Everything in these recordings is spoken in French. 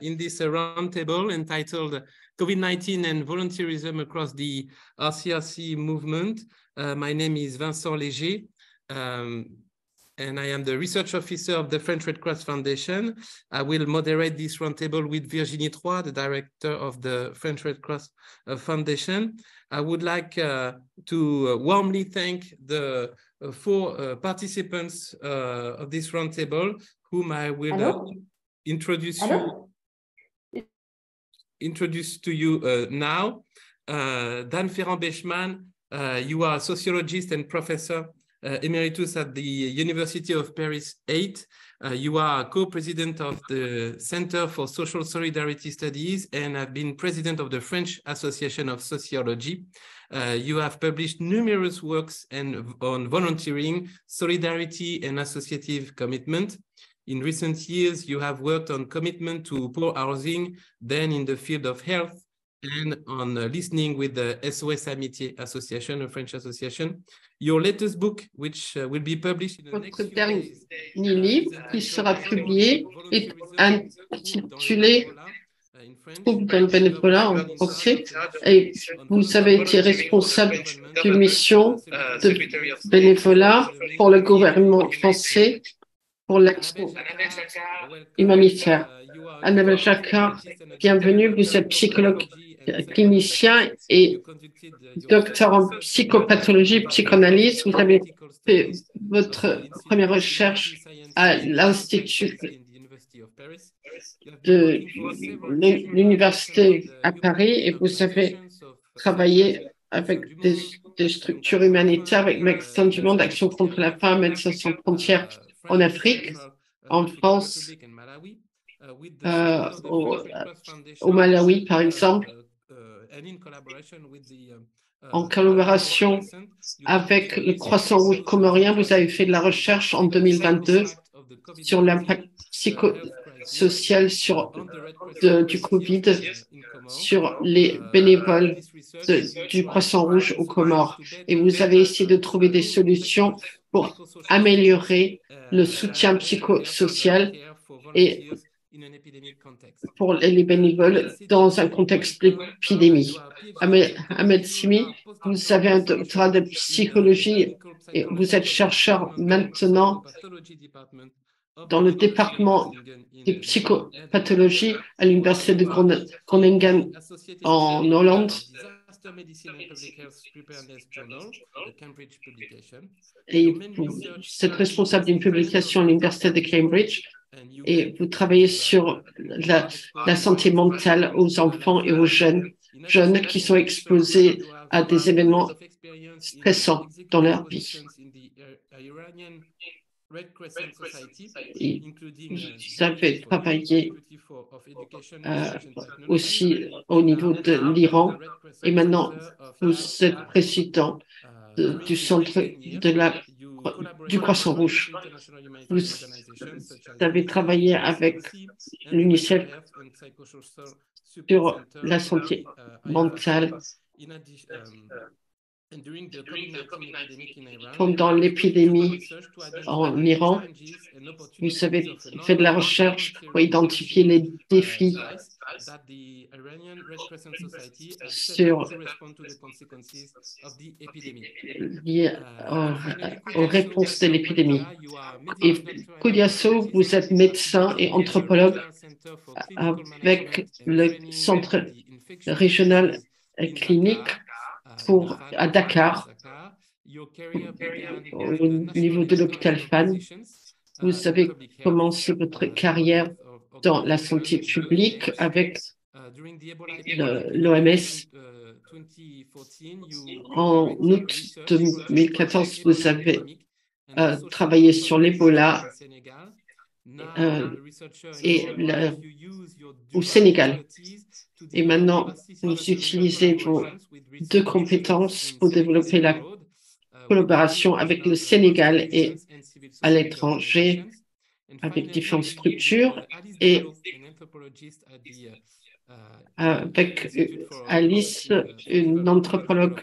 in this roundtable entitled COVID-19 and Volunteerism Across the RCRC Movement. My name is Vincent Léger, and I am the research officer of the French Red Cross Foundation. I will moderate this roundtable with Virginie Troyes, the director of the French Red Cross Foundation. I would like to warmly thank the four participants of this roundtable, whom I will introduce to you now. Dan Ferrand-Beichmann, you are a sociologist and professor emeritus at the University of Paris 8. You are co-president of the Center for Social Solidarity Studies and have been president of the French Association of Sociology. You have published numerous works on volunteering, solidarity, and associative commitment. In recent years, you have worked on commitment to poor housing, then in the field of health, and on listening with the SOS Amitié Association, a French association. Your latest book, which will be published in the next few days, livre qui sera publié est intitulé Troubles dans le bénévolat en français, et vous avez été responsable d'une mission de bénévolat pour le gouvernement français pour l'action humanitaire. Annabelle Jacquard, bienvenue, vous êtes psychologue clinicien et docteur en psychopathologie, psychanalyse. Vous avez fait votre première recherche à l'Institut de l'Université à Paris et vous avez travaillé avec des structures humanitaires, avec Médecins du Monde, Action contre la faim, Médecins sans frontières en Afrique, en France, au Malawi, par exemple, en collaboration avec le Croissant Rouge comorien. Vous avez fait de la recherche en 2022 sur l'impact psychosocial du Covid sur les bénévoles du Croissant Rouge aux Comores. Et vous avez essayé de trouver des solutions pour améliorer le soutien psychosocial et pour les bénévoles dans un contexte d'épidémie. Ahmed Simi, vous avez un doctorat de psychologie et vous êtes chercheur maintenant dans le département de psychopathologie à l'Université de Groningen en Hollande. Et vous êtes responsable d'une publication à l'Université de Cambridge et vous travaillez sur la santé mentale aux enfants et aux jeunes qui sont exposés à des événements stressants dans leur vie. Et vous avez travaillé aussi au niveau de l'Iran et maintenant vous êtes président du centre du Croissant Rouge. Vous avez travaillé avec l'UNICEF sur la santé mentale. Pendant l'épidémie en Iran, vous avez fait de la recherche pour identifier les défis liés aux réponses de l'épidémie. Et Koudiasso, vous êtes médecin et anthropologue avec le centre régional clinique à Dakar, au niveau de l'hôpital Fann. Vous avez commencé votre carrière dans la santé publique avec l'OMS. En août 2014, vous avez travaillé sur l'Ebola au Sénégal. Et maintenant, vous utilisez vos deux compétences pour développer la collaboration avec le Sénégal et à l'étranger, avec différentes structures et avec Alice, une anthropologue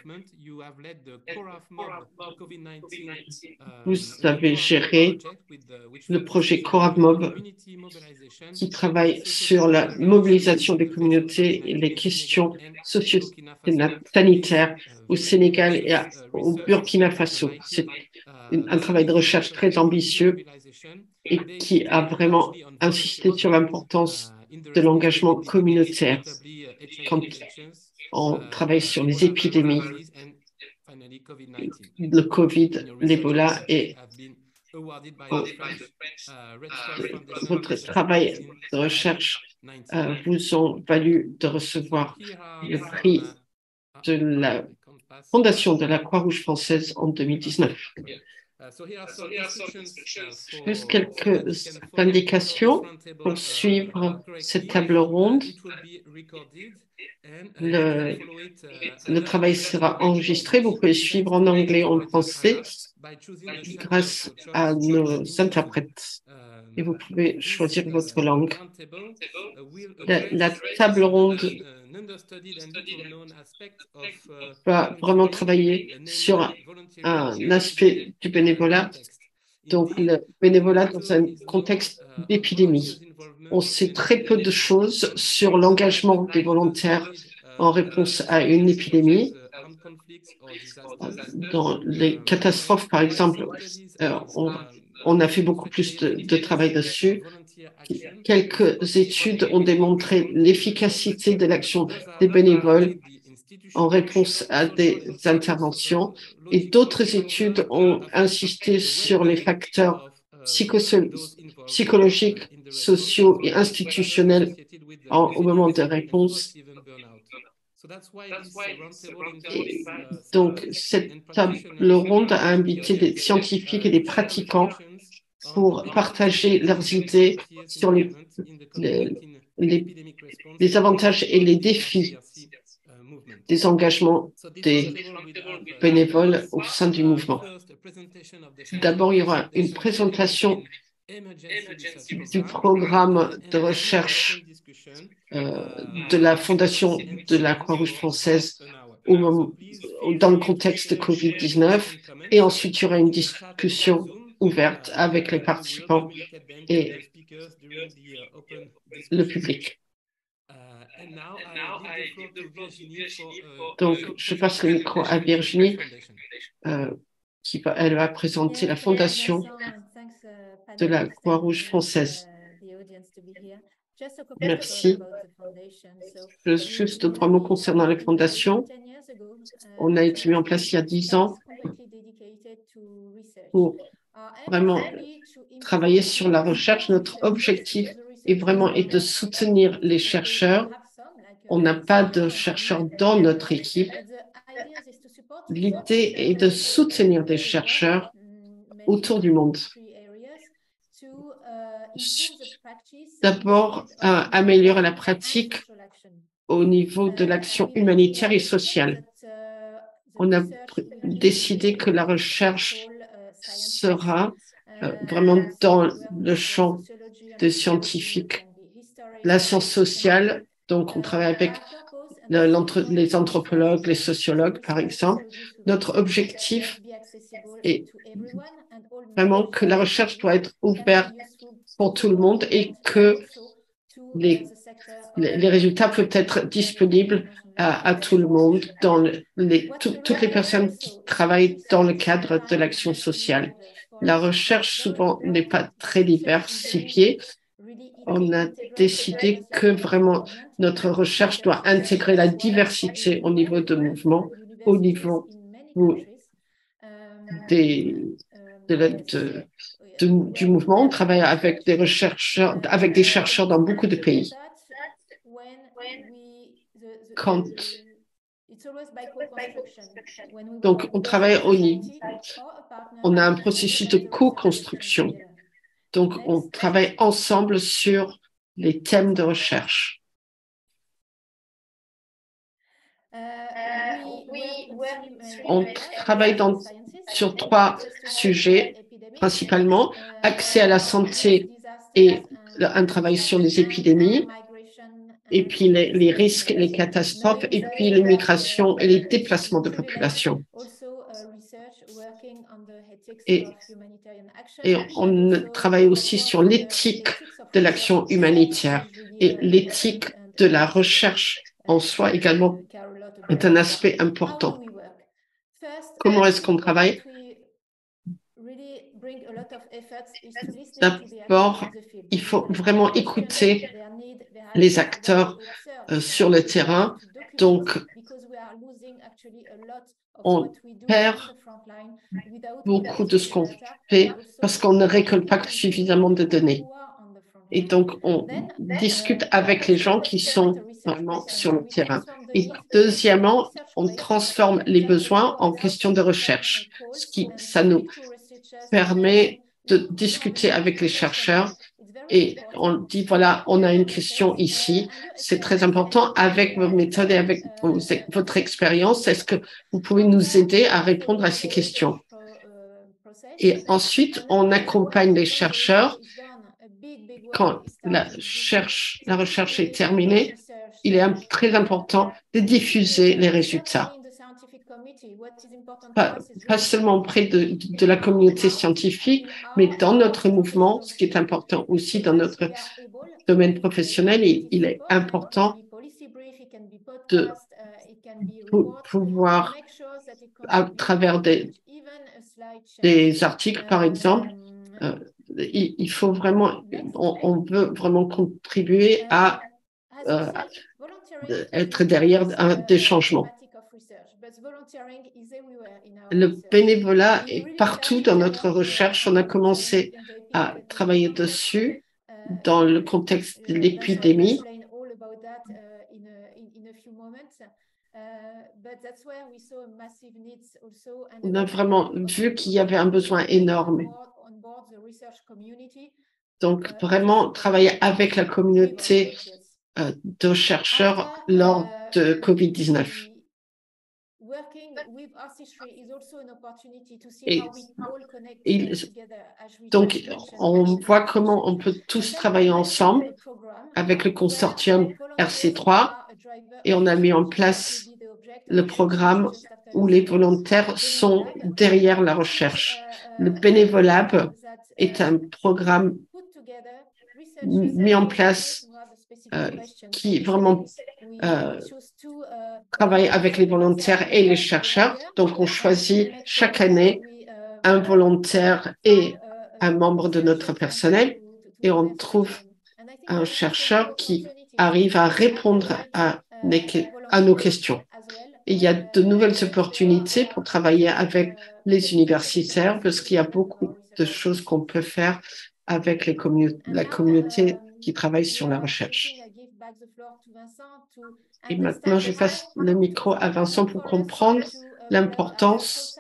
Vous avez géré le projet CoravMob qui travaille sur la mobilisation des communautés et les questions socio-sanitaires au Sénégal et au Burkina Faso. C'est un travail de recherche très ambitieux et qui a vraiment insisté sur l'importance de l'engagement communautaire quand on travaille sur les épidémies, le Covid, l'Ebola et votre travail de recherche vous ont valu de recevoir le prix de la Fondation de la Croix-Rouge française en 2019. Juste quelques indications pour suivre cette table ronde. Le travail sera enregistré. Vous pouvez suivre en anglais, en français, grâce à nos interprètes. Et vous pouvez choisir votre langue. La table ronde va vraiment travailler sur un aspect du bénévolat, donc le bénévolat dans un contexte d'épidémie. On sait très peu de choses sur l'engagement des volontaires en réponse à une épidémie. Dans les catastrophes, par exemple, on a fait beaucoup plus de travail dessus. Quelques études ont démontré l'efficacité de l'action des bénévoles en réponse à des interventions et d'autres études ont insisté sur les facteurs psychologiques, sociaux et institutionnels au moment de réponse. Et donc, cette table ronde a invité des scientifiques et des pratiquants pour partager leurs idées sur les avantages et les défis des engagements des bénévoles au sein du mouvement. D'abord, il y aura une présentation du programme de recherche de la Fondation de la Croix-Rouge française dans le contexte de Covid-19 et ensuite il y aura une discussion ouverte avec les participants et le public. Donc, je passe le micro à Virginie, elle va présenter la fondation de la Croix-Rouge française. Merci. Juste 3 mots concernant la fondation. On a été mis en place il y a 10 ans pour vraiment travailler sur la recherche. Notre objectif est vraiment de soutenir les chercheurs. On n'a pas de chercheurs dans notre équipe. L'idée est de soutenir des chercheurs autour du monde. D'abord, améliorer la pratique au niveau de l'action humanitaire et sociale. On a décidé que la recherche sera vraiment dans le champ des scientifiques. La science sociale, donc on travaille avec les anthropologues, les sociologues, par exemple. Notre objectif est vraiment que la recherche doit être ouverte pour tout le monde et que les résultats peuvent être disponibles à tout le monde, toutes les personnes qui travaillent dans le cadre de l'action sociale. La recherche, souvent, n'est pas très diversifiée. On a décidé que vraiment notre recherche doit intégrer la diversité au niveau de mouvement, au niveau du mouvement. On travaille avec des chercheurs dans beaucoup de pays. Donc, on travaille au niveau. On a un processus de co-construction. Donc, on travaille ensemble sur les thèmes de recherche. On travaille sur 3 sujets, principalement accès à la santé et un travail sur les épidémies, et puis les risques, les catastrophes, et puis les migrations et les déplacements de population. Et, et on travaille aussi sur l'éthique de l'action humanitaire et l'éthique de la recherche en soi également est un aspect important. Comment est-ce qu'on travaille? D'abord, il faut vraiment écouter les acteurs sur le terrain. Donc, on perd beaucoup de ce qu'on fait parce qu'on ne récolte pas suffisamment de données. Et donc, on discute avec les gens qui sont vraiment sur le terrain. Et deuxièmement, on transforme les besoins en questions de recherche, ça nous permet de discuter avec les chercheurs et on dit, voilà, on a une question ici, c'est très important avec vos méthodes et avec votre expérience, est-ce que vous pouvez nous aider à répondre à ces questions? Et ensuite, on accompagne les chercheurs. Quand la recherche est terminée, il est très important de diffuser les résultats. Pas seulement auprès de la communauté scientifique, mais dans notre mouvement, ce qui est important aussi dans notre domaine professionnel, il est important de pouvoir, à travers des articles, par exemple, il faut vraiment, on veut vraiment contribuer à être derrière des changements. Le bénévolat est partout dans notre recherche. On a commencé à travailler dessus dans le contexte de l'épidémie. On a vraiment vu qu'il y avait un besoin énorme. Donc, vraiment travailler avec la communauté de chercheurs lors de COVID-19. Donc, on voit comment on peut tous travailler ensemble avec le consortium RC3 et on a mis en place le programme où les volontaires sont derrière la recherche. Le Bénévolab est un programme mis en place qui vraiment travaille avec les volontaires et les chercheurs. Donc, on choisit chaque année un volontaire et un membre de notre personnel et on trouve un chercheur qui arrive à répondre à nos questions. Et il y a de nouvelles opportunités pour travailler avec les universitaires parce qu'il y a beaucoup de choses qu'on peut faire avec la communauté qui travaille sur la recherche. Et maintenant, je passe le micro à Vincent pour comprendre l'importance,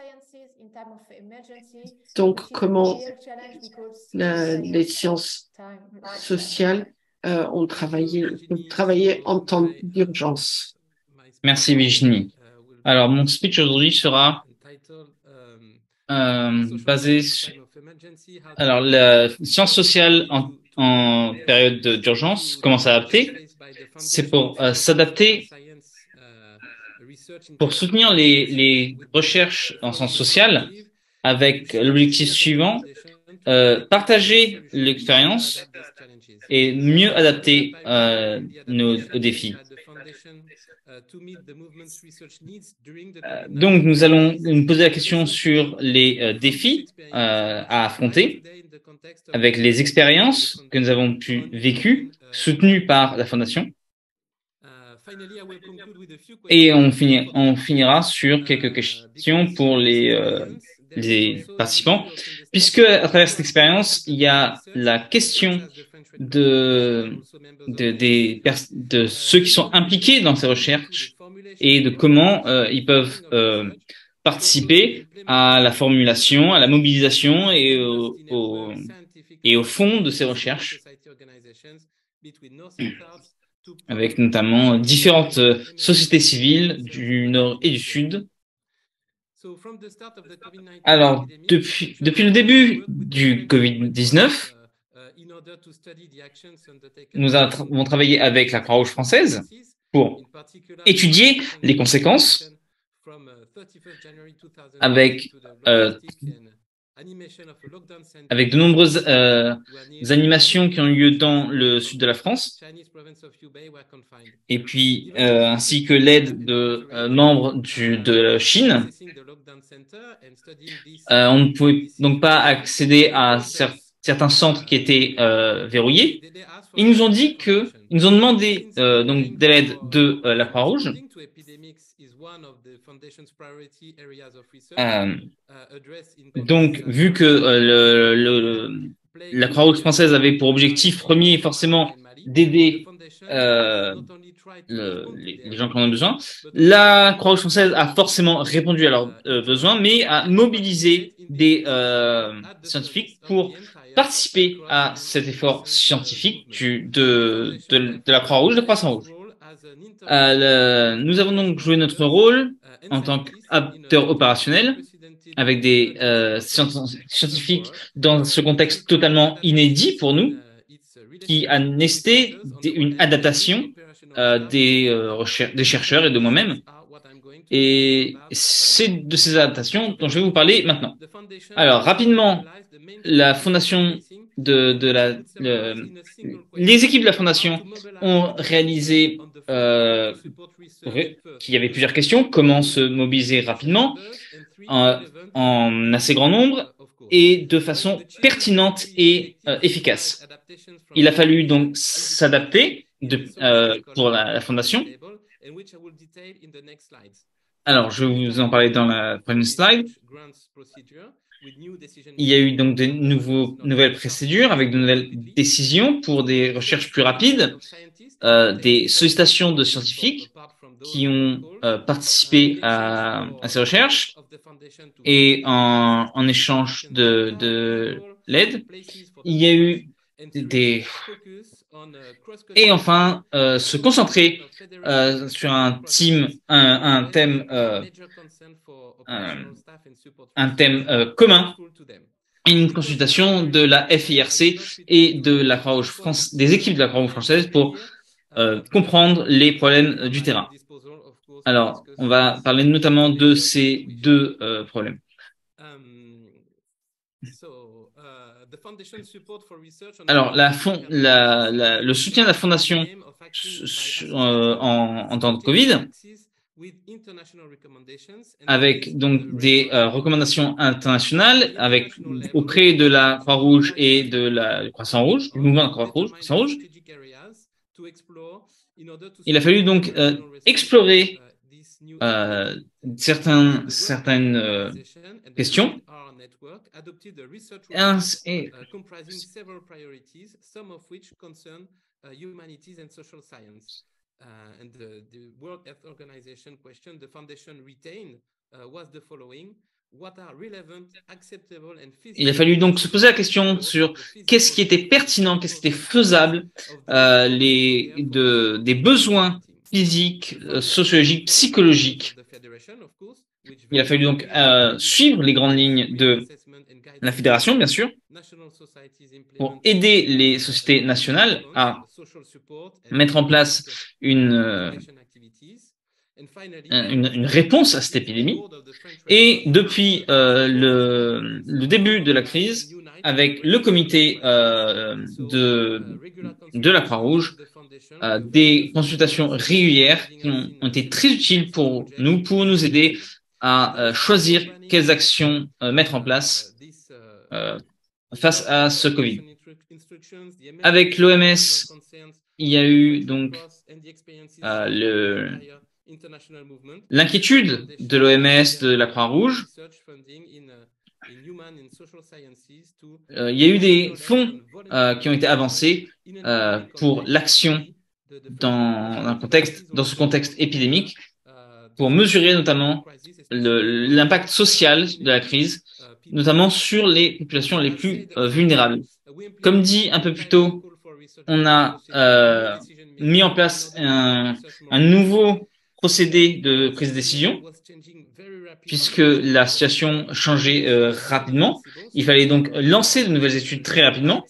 donc comment les sciences sociales ont travaillé en temps d'urgence. Merci Virginie. Alors, mon speech aujourd'hui sera basé sur la science sociale en période d'urgence, comment s'adapter. C'est pour s'adapter, pour soutenir les recherches en sciences sociales avec l'objectif suivant, partager l'expérience et mieux adapter aux défis. Donc, nous allons nous poser la question sur les défis à affronter avec les expériences que nous avons pu vécues, soutenues par la Fondation. Et on finira sur quelques questions pour les participants, puisque à travers cette expérience, il y a la question de ceux qui sont impliqués dans ces recherches et de comment ils peuvent participer à la formulation, à la mobilisation et au fond de ces recherches, avec notamment différentes sociétés civiles du Nord et du Sud. Alors, depuis le début du Covid-19, Nous avons travaillé avec la Croix-Rouge française pour étudier les conséquences avec de nombreuses animations qui ont eu lieu dans le sud de la France, et puis ainsi que l'aide de membres de Chine. On ne pouvait donc pas accéder à certains centres qui étaient verrouillés. Ils nous ont dit ils nous ont demandé donc de l'aide de la Croix-Rouge. Donc, vu que la Croix-Rouge française avait pour objectif premier forcément d'aider les gens qui en ont besoin, la Croix-Rouge française a forcément répondu à leurs besoins, mais a mobilisé des scientifiques pour participer à cet effort scientifique de la Croix-Rouge, de Croissant-Rouge. Nous avons donc joué notre rôle en tant qu'acteur opérationnel avec des scientifiques dans ce contexte totalement inédit pour nous, qui a nécessité une adaptation des chercheurs et de moi-même. Et c'est de ces adaptations dont je vais vous parler maintenant. Alors, rapidement, la fondation les équipes de la fondation ont réalisé qu'il y avait plusieurs questions. Comment se mobiliser rapidement, en assez grand nombre et de façon pertinente et efficace. Il a fallu donc s'adapter pour la fondation. Alors, je vais vous en parler dans la prochaine slide. Il y a eu donc de nouvelles procédures avec de nouvelles décisions pour des recherches plus rapides, des sollicitations de scientifiques qui ont participé à ces recherches et en échange de l'aide, il y a eu et enfin se concentrer sur un thème commun, une consultation de la FIRC et de la Croix-Rouge des équipes de la Croix-Rouge française pour comprendre les problèmes du terrain. Alors, on va parler notamment de ces deux problèmes. Alors, le soutien de la fondation en temps de Covid, avec donc des recommandations internationales, auprès de la Croix-Rouge et de la Croissant-Rouge, du mouvement de Croix-Rouge, Croissant-Rouge. Il a fallu donc explorer certaines questions. And the World Health Organization question the foundation retained was the following: what are relevant, acceptable and feasible. Il a fallu donc se poser la question sur qu'est-ce qui était pertinent, qu'est-ce qui était faisable, des besoins physiques, sociologiques, psychologiques. Il a fallu donc suivre les grandes lignes de la fédération, bien sûr, pour aider les sociétés nationales à mettre en place une réponse à cette épidémie. Et depuis le début de la crise, avec le comité de la Croix-Rouge, des consultations régulières qui ont été très utiles pour nous aider à choisir quelles actions mettre en place face à ce Covid. Avec l'OMS, il y a eu donc l'inquiétude de l'OMS, de la Croix-Rouge. Il y a eu des fonds qui ont été avancés pour l'action dans ce contexte épidémique, pour mesurer notamment l'impact social de la crise, notamment sur les populations les plus vulnérables. Comme dit un peu plus tôt, on a mis en place un nouveau procédé de prise de décision, puisque la situation changeait rapidement. Il fallait donc lancer de nouvelles études très rapidement.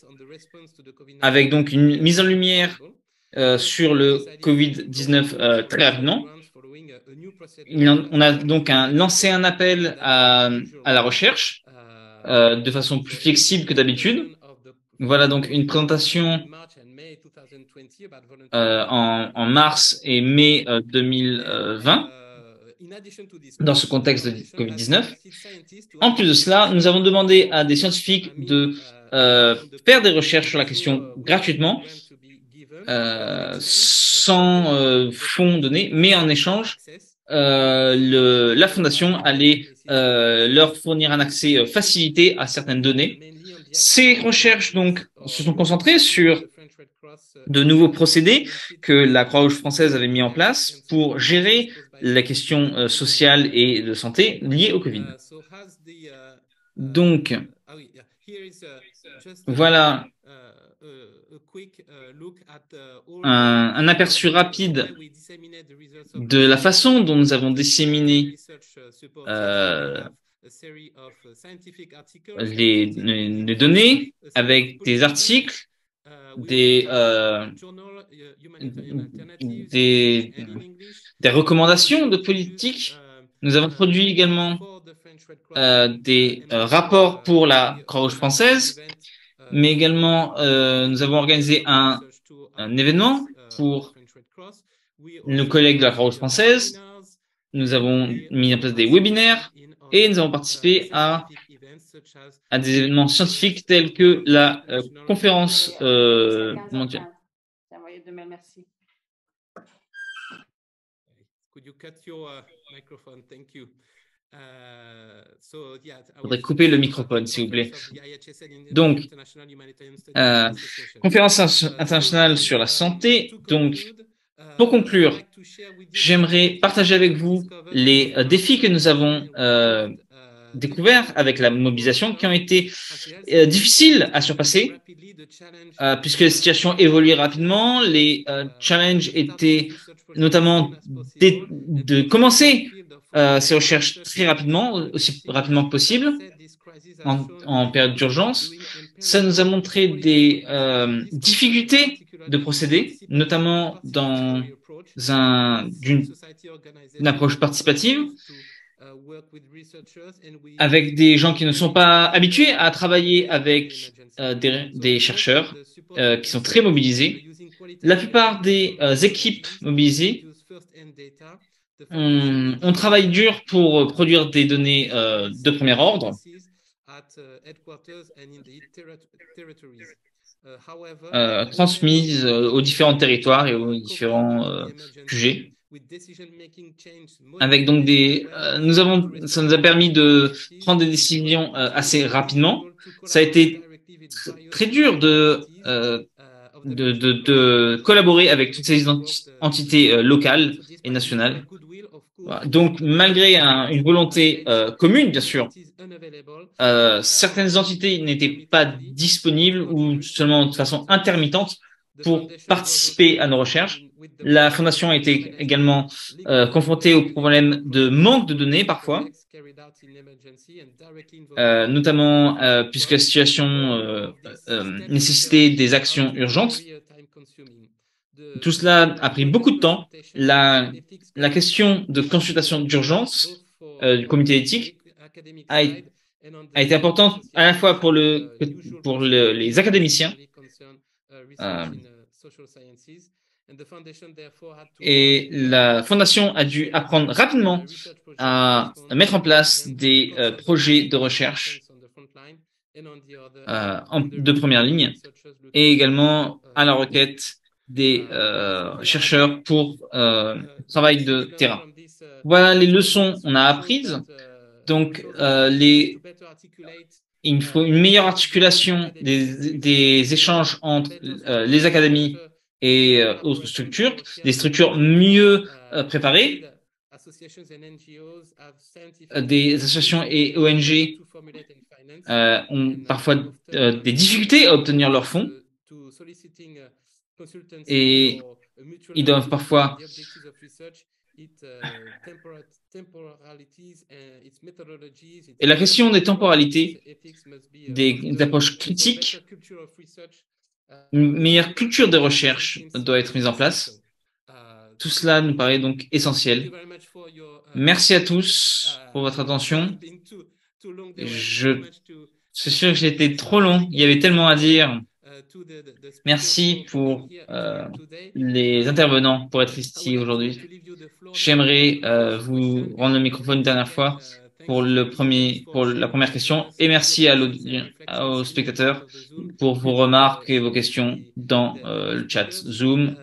avec donc une mise en lumière sur le Covid-19 très rapidement. On a donc lancé un appel à la recherche de façon plus flexible que d'habitude. Voilà donc une présentation en mars et mai 2020 dans ce contexte de Covid-19. En plus de cela, nous avons demandé à des scientifiques de faire des recherches sur la question gratuitement, sans fonds donnés, mais en échange, la fondation allait leur fournir un accès facilité à certaines données. Ces recherches donc se sont concentrées sur de nouveaux procédés que la Croix-Rouge française avait mis en place pour gérer la question sociale et de santé liée au Covid. Donc, voilà un aperçu rapide de la façon dont nous avons disséminé les données avec des articles, des recommandations de politique. Nous avons produit également des rapports pour la Croix-Rouge française, mais également nous avons organisé un événement pour nos collègues de la Croix-Rouge française. Nous avons mis en place des webinaires et nous avons participé à des événements scientifiques tels que la conférence mondiale. Il faudrait couper le microphone, s'il vous plaît. Donc, conférence internationale sur la santé. Donc, pour conclure, j'aimerais partager avec vous les défis que nous avons découverts avec la mobilisation qui ont été difficiles à surpasser puisque la situation évolue rapidement. Les challenges étaient notamment de commencer ces recherches très rapidement, aussi rapidement que possible, en période d'urgence. Ça nous a montré des difficultés de procéder, notamment dans une approche participative, avec des gens qui ne sont pas habitués à travailler avec des chercheurs qui sont très mobilisés. La plupart des équipes mobilisées on travaille dur pour produire des données de premier ordre. Transmises aux différents territoires et aux différents QG. Avec donc ça nous a permis de prendre des décisions assez rapidement. Ça a été très dur de collaborer avec toutes ces entités locales et nationales. Donc, malgré une volonté commune, bien sûr, certaines entités n'étaient pas disponibles ou seulement de façon intermittente pour participer à nos recherches. La Fondation a été également confrontée au problème de manque de données parfois, notamment puisque la situation nécessitait des actions urgentes. Tout cela a pris beaucoup de temps. La question de consultation d'urgence du comité éthique a été importante à la fois pour les académiciens et la Fondation a dû apprendre rapidement à mettre en place des projets de recherche de première ligne et également à la requête des chercheurs pour travail de terrain. Voilà les leçons qu'on a apprises. Donc, il faut une meilleure articulation des échanges entre les académies et autres structures, des structures mieux préparées. Des associations et ONG ont parfois des difficultés à obtenir leurs fonds et ils doivent parfois et la question des temporalités, des approches critiques Une meilleure culture de recherche doit être mise en place. Tout cela nous paraît donc essentiel. Merci à tous pour votre attention. Je suis sûr que j'ai été trop long. Il y avait tellement à dire. Merci pour les intervenants pour être ici aujourd'hui. J'aimerais vous rendre le microphone une dernière fois pour pour la première question et merci aux spectateurs pour vos remarques et vos questions dans le chat Zoom.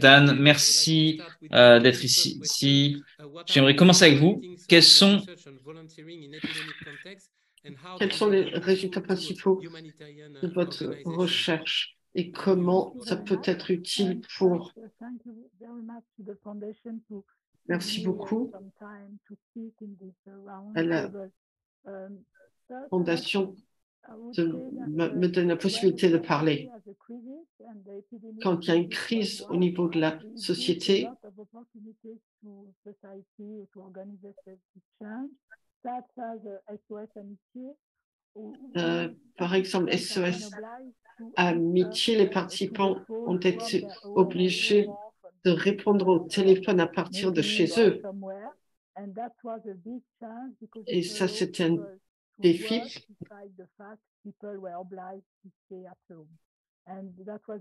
Dan, merci d'être ici. J'aimerais commencer avec vous. Quels sont les résultats principaux de votre recherche et comment ça peut être utile pour... Merci beaucoup à la Fondation de me donner la possibilité de parler. Quand il y a une crise au niveau de la société, par exemple, SOS Amitié, les participants ont été obligés de répondre au téléphone à partir de chez eux. Et ça, c'était un défi.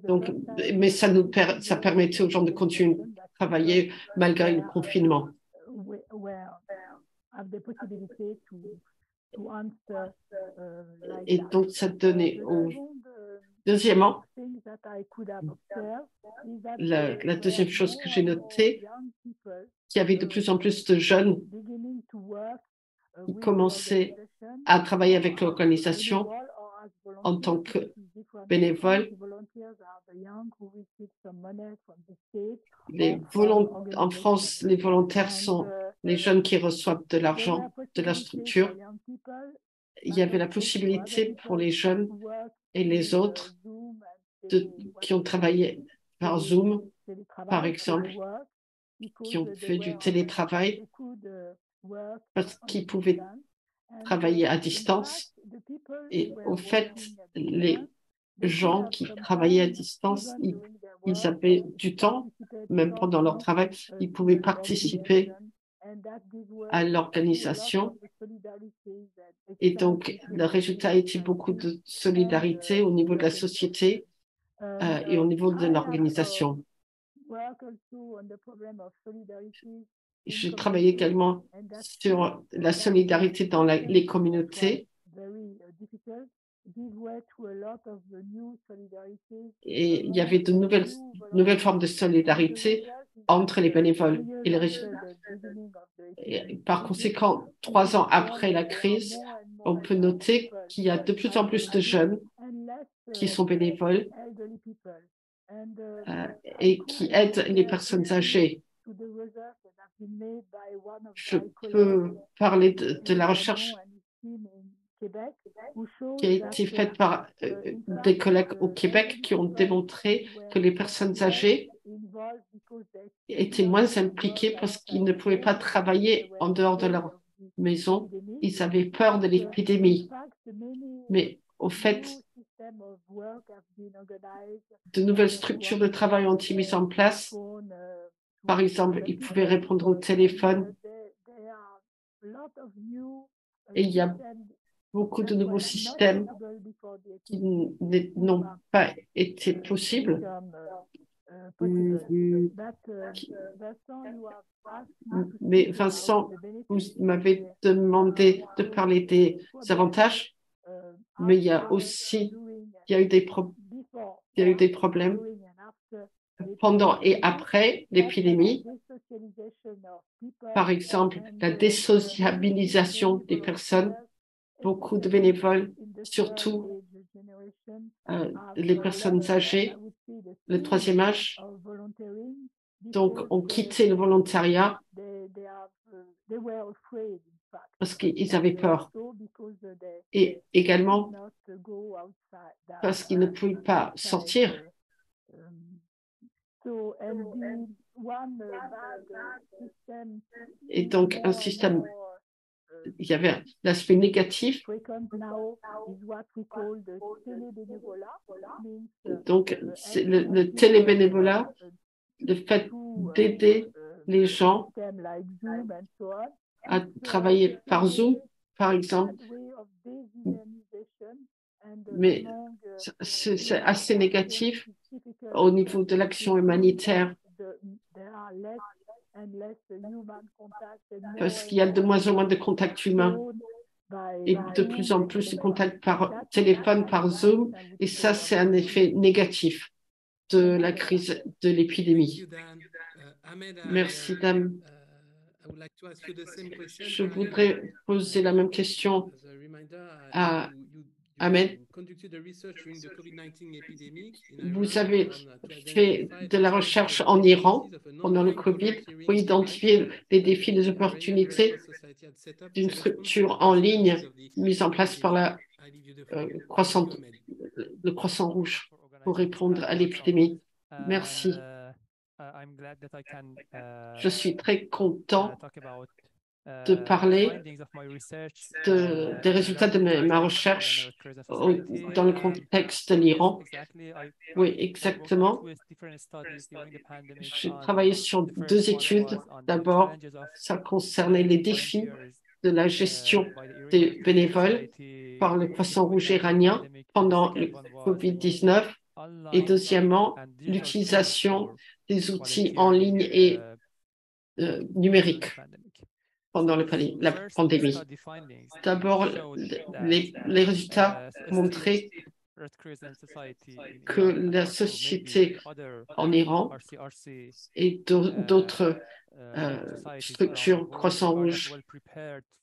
Donc, mais ça permettait aux gens de continuer de travailler malgré le confinement. Et donc, ça donnait Deuxièmement, la deuxième chose que j'ai notée, qu'il y avait de plus en plus de jeunes qui commençaient à travailler avec l'organisation en tant que bénévoles. En France, les volontaires sont les jeunes qui reçoivent de l'argent de la structure. Il y avait la possibilité pour les jeunes et les autres qui ont travaillé par Zoom, par exemple, qui ont fait du télétravail parce qu'ils pouvaient travailler à distance. Et au fait, les gens qui travaillaient à distance, ils avaient du temps, même pendant leur travail, ils pouvaient participer à l'organisation. Et donc, le résultat était beaucoup de solidarité au niveau de la société et au niveau de l'organisation. J'ai travaillé également sur la solidarité dans les communautés. Et il y avait de nouvelles formes de solidarité entre les bénévoles et les régions. Par conséquent, 3 ans après la crise, on peut noter qu'il y a de plus en plus de jeunes qui sont bénévoles et qui aident les personnes âgées. Je peux parler de la recherche qui a été faite par des collègues au Québec qui ont démontré que les personnes âgées étaient moins impliquées parce qu'ils ne pouvaient pas travailler en dehors de leur maison. Ils avaient peur de l'épidémie. Mais au fait, de nouvelles structures de travail ont été mises en place. Par exemple, ils pouvaient répondre au téléphone. Et il y a beaucoup de nouveaux systèmes qui n'ont pas été possibles. Mais Vincent, vous m'avez demandé de parler des avantages, mais il y a eu des problèmes pendant et après l'épidémie. Par exemple, la désociabilisation des personnes, beaucoup de bénévoles, surtout les personnes âgées, le troisième âge, donc ont quitté le volontariat parce qu'ils avaient peur et également parce qu'ils ne pouvaient pas sortir. Et donc un système il y avait l'aspect négatif. Donc, c'est le télébénévolat, le fait d'aider les gens à travailler par Zoom, par exemple, mais c'est assez négatif au niveau de l'action humanitaire parce qu'il y a de moins en moins de contacts humains et de plus en plus de contacts par téléphone, par Zoom, et ça, c'est un effet négatif de la crise de l'épidémie. Merci, dame. Je voudrais poser la même question à Ahmed. Vous avez fait de la recherche en Iran pendant le Covid pour identifier les défis, les opportunités d'une structure en ligne mise en place par le Croissant Rouge pour répondre à l'épidémie. Merci. Je suis très content de parler des résultats de ma recherche dans le contexte de l'Iran. Oui, exactement. J'ai travaillé sur 2 études. D'abord, ça concernait les défis de la gestion des bénévoles par le Croissant Rouge iranien pendant le Covid-19 et deuxièmement, l'utilisation des outils en ligne et numériques pendant la pandémie. D'abord, les résultats montraient que la société en Iran et d'autres structures Croissant Rouge,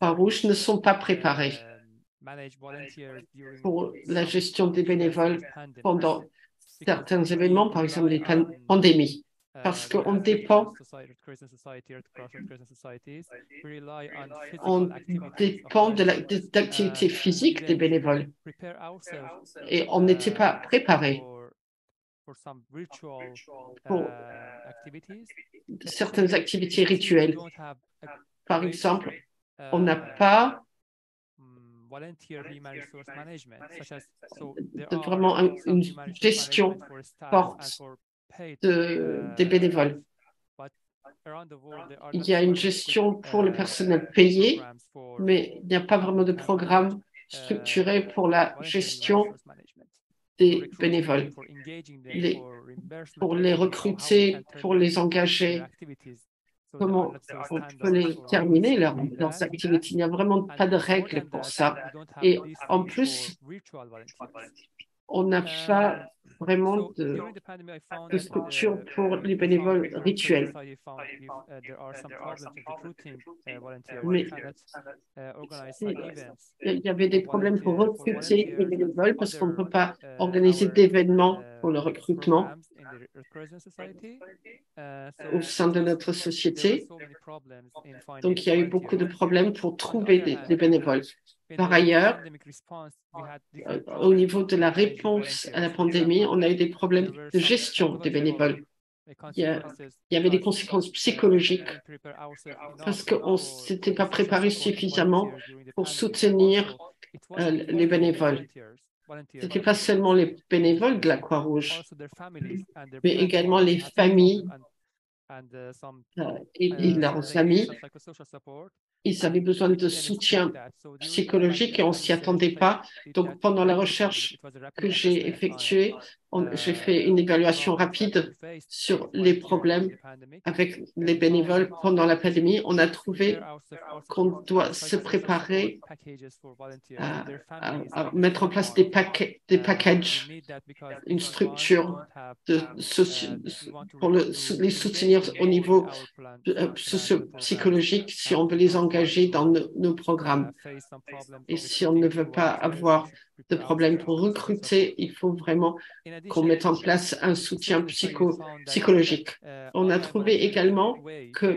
Croix-Rouge ne sont pas préparées pour la gestion des bénévoles pendant certains événements, par exemple les pandémies, parce qu'on dépend de l'activité physique des bénévoles et on n'était pas préparé pour certaines activités rituelles. Par exemple, on n'a pas vraiment une gestion forte des bénévoles. Il y a une gestion pour le personnel payé, mais il n'y a pas vraiment de programme structuré pour la gestion des bénévoles, pour les recruter, pour les engager. Comment on peut les terminer leurs activités. Il n'y a vraiment pas de règles pour ça. Et en plus, on n'a pas vraiment de structure pour les bénévoles rituels. Mais il y avait des problèmes pour recruter les bénévoles parce qu'on ne peut pas organiser d'événements pour le recrutement au sein de notre société. Donc, il y a eu beaucoup de problèmes pour trouver des bénévoles. Par ailleurs, au niveau de la réponse à la pandémie, on a eu des problèmes de gestion des bénévoles. Il y avait des conséquences psychologiques parce qu'on ne s'était pas préparé suffisamment pour soutenir les bénévoles. Ce n'était pas seulement les bénévoles de la Croix-Rouge, mais également les familles et leurs amis. Ils avaient besoin de soutien psychologique et on ne s'y attendait pas. Donc, pendant la recherche que j'ai effectuée, j'ai fait une évaluation rapide sur les problèmes avec les bénévoles pendant la pandémie. On a trouvé qu'on doit se préparer à mettre en place des packages, une structure pour les soutenir au niveau socio-psychologique si on veut les engager dans nos programmes. Et si on ne veut pas avoir de problème pour recruter, il faut vraiment qu'on mette en place un soutien psychologique. On a trouvé également que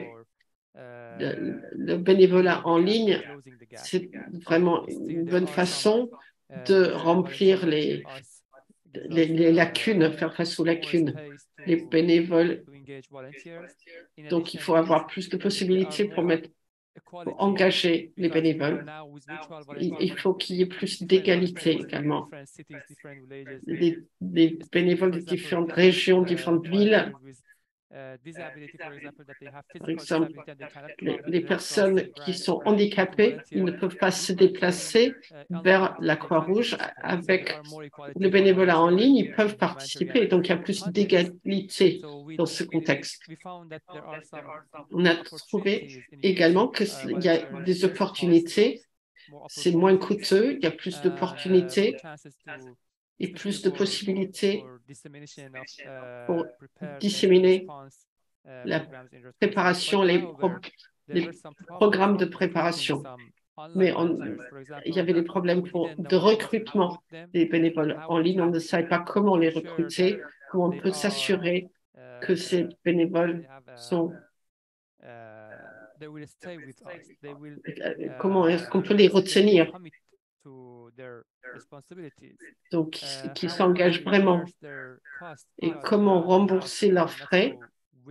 le bénévolat en ligne, c'est vraiment une bonne façon de remplir les lacunes, faire face aux lacunes. Les bénévoles, donc il faut avoir plus de possibilités pour mettre pour engager les bénévoles. Il faut qu'il y ait plus d'égalité également. Les bénévoles de différentes régions, différentes villes, par exemple, les personnes qui sont handicapées, ils ne peuvent pas se déplacer vers la Croix-Rouge. Avec le bénévolat en ligne, ils peuvent participer. Donc, il y a plus d'égalité dans ce contexte. On a trouvé également qu'il y a des opportunités. C'est moins coûteux, il y a plus d'opportunités et plus de possibilités pour disséminer la préparation, les programmes de préparation. Mais il y avait des problèmes de recrutement des bénévoles en ligne. On ne savait pas comment les recruter, comment on peut s'assurer que ces bénévoles sont... comment est-ce qu'on peut les retenir? Donc, qui s'engagent vraiment. Et comment rembourser leurs frais,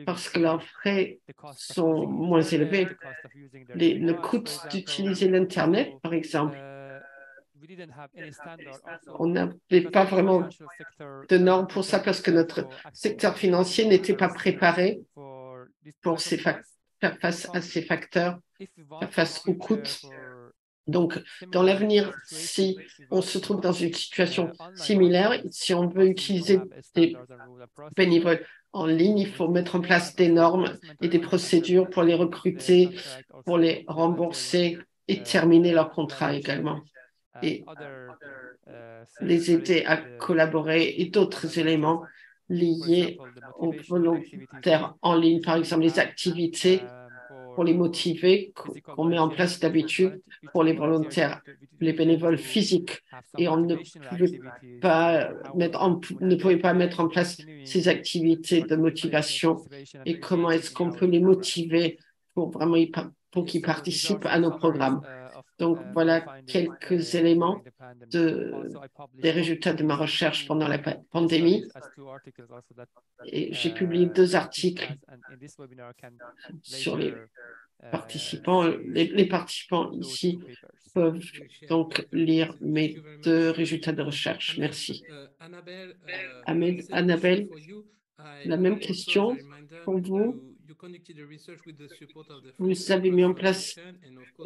parce que leurs frais sont moins élevés. Le coût d'utiliser l'Internet, par exemple, on n'avait pas vraiment de normes pour ça parce que notre secteur financier n'était pas préparé pour faire face à ces facteurs, faire face aux coûts. Donc, dans l'avenir, si on se trouve dans une situation similaire, si on veut utiliser des bénévoles en ligne, il faut mettre en place des normes et des procédures pour les recruter, pour les rembourser et terminer leur contrat également. Et les aider à collaborer et d'autres éléments liés aux volontaires en ligne, par exemple les activités pour les motiver qu'on met en place d'habitude pour les volontaires, les bénévoles physiques. Et on ne pouvait pas mettre en place ces activités de motivation. Et comment est-ce qu'on peut les motiver pour vraiment pour qu'ils participent à nos programmes? Donc, voilà quelques éléments des résultats de ma recherche pendant la pandémie. Et j'ai publié 2 articles sur les participants. Les participants ici peuvent donc lire mes 2 résultats de recherche. Merci. Annabelle, la même question pour vous. Vous avez mis en place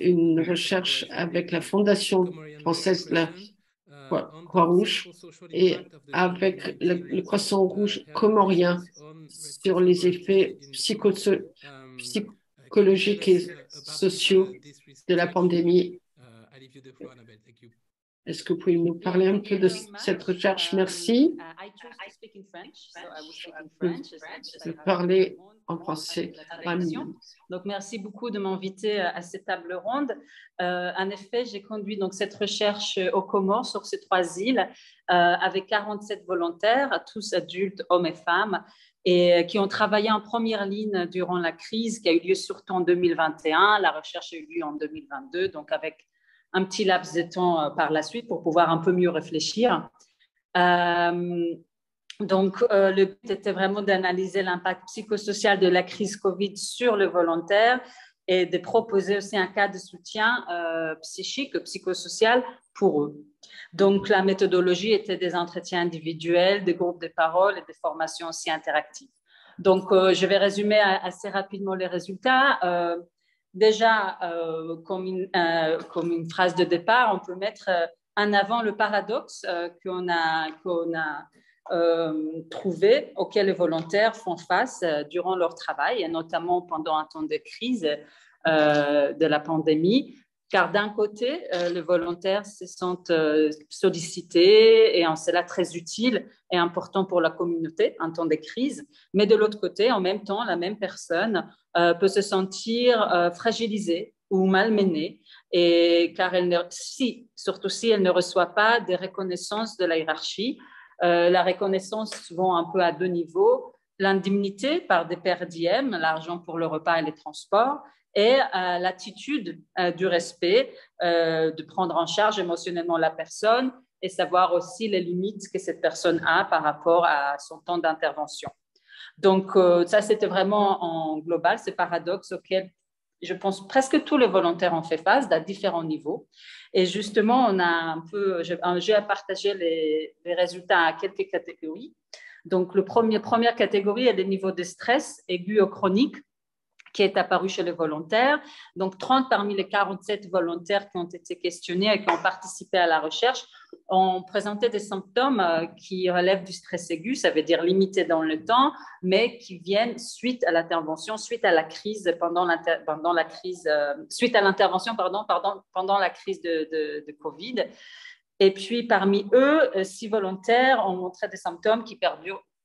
une recherche avec la Fondation française de la Croix-Rouge et avec le Croissant Rouge comorien sur les effets psychologiques et sociaux de la pandémie. Est-ce que vous pouvez nous parler un peu de cette recherche? Merci. Je vais parler en français. Donc, merci beaucoup de m'inviter à cette table ronde. En effet, j'ai conduit donc cette recherche aux Comores sur ces 3 îles avec 47 volontaires, tous adultes, hommes et femmes, et qui ont travaillé en première ligne durant la crise qui a eu lieu surtout en 2021. La recherche a eu lieu en 2022, donc avec un petit laps de temps par la suite pour pouvoir un peu mieux réfléchir. Donc, le but était vraiment d'analyser l'impact psychosocial de la crise Covid sur le volontaire et de proposer aussi un cas de soutien psychique, psychosocial pour eux. Donc, la méthodologie était des entretiens individuels, des groupes de parole et des formations aussi interactives. Donc, je vais résumer assez rapidement les résultats. Déjà, comme une phrase de départ, on peut mettre en avant le paradoxe qu'on a trouvé, auquel les volontaires font face durant leur travail, et notamment pendant un temps de crise de la pandémie. Car d'un côté, les volontaires se sentent sollicités et en cela très utiles et importants pour la communauté en temps de crise. Mais de l'autre côté, en même temps, la même personne peut se sentir fragilisée ou malmenée, car surtout si elle ne reçoit pas de reconnaissance de la hiérarchie. La reconnaissance souvent un peu à 2 niveaux, l'indemnité par des per diem, l'argent pour le repas et les transports, et l'attitude du respect, de prendre en charge émotionnellement la personne et savoir aussi les limites que cette personne a par rapport à son temps d'intervention. Donc, ça, c'était vraiment en global, ce paradoxe auquel je pense presque tous les volontaires ont fait face à différents niveaux. Et justement, on a j'ai partagé les résultats à quelques catégories. Donc, première catégorie est le niveau de stress aigu ou chronique qui est apparu chez les volontaires. Donc, 30 parmi les 47 volontaires qui ont été questionnés et qui ont participé à la recherche ont présenté des symptômes qui relèvent du stress aigu, ça veut dire limité dans le temps, mais qui viennent suite à l'intervention, suite à la crise pendant la crise de Covid. Et puis, parmi eux, 6 volontaires ont montré des symptômes qui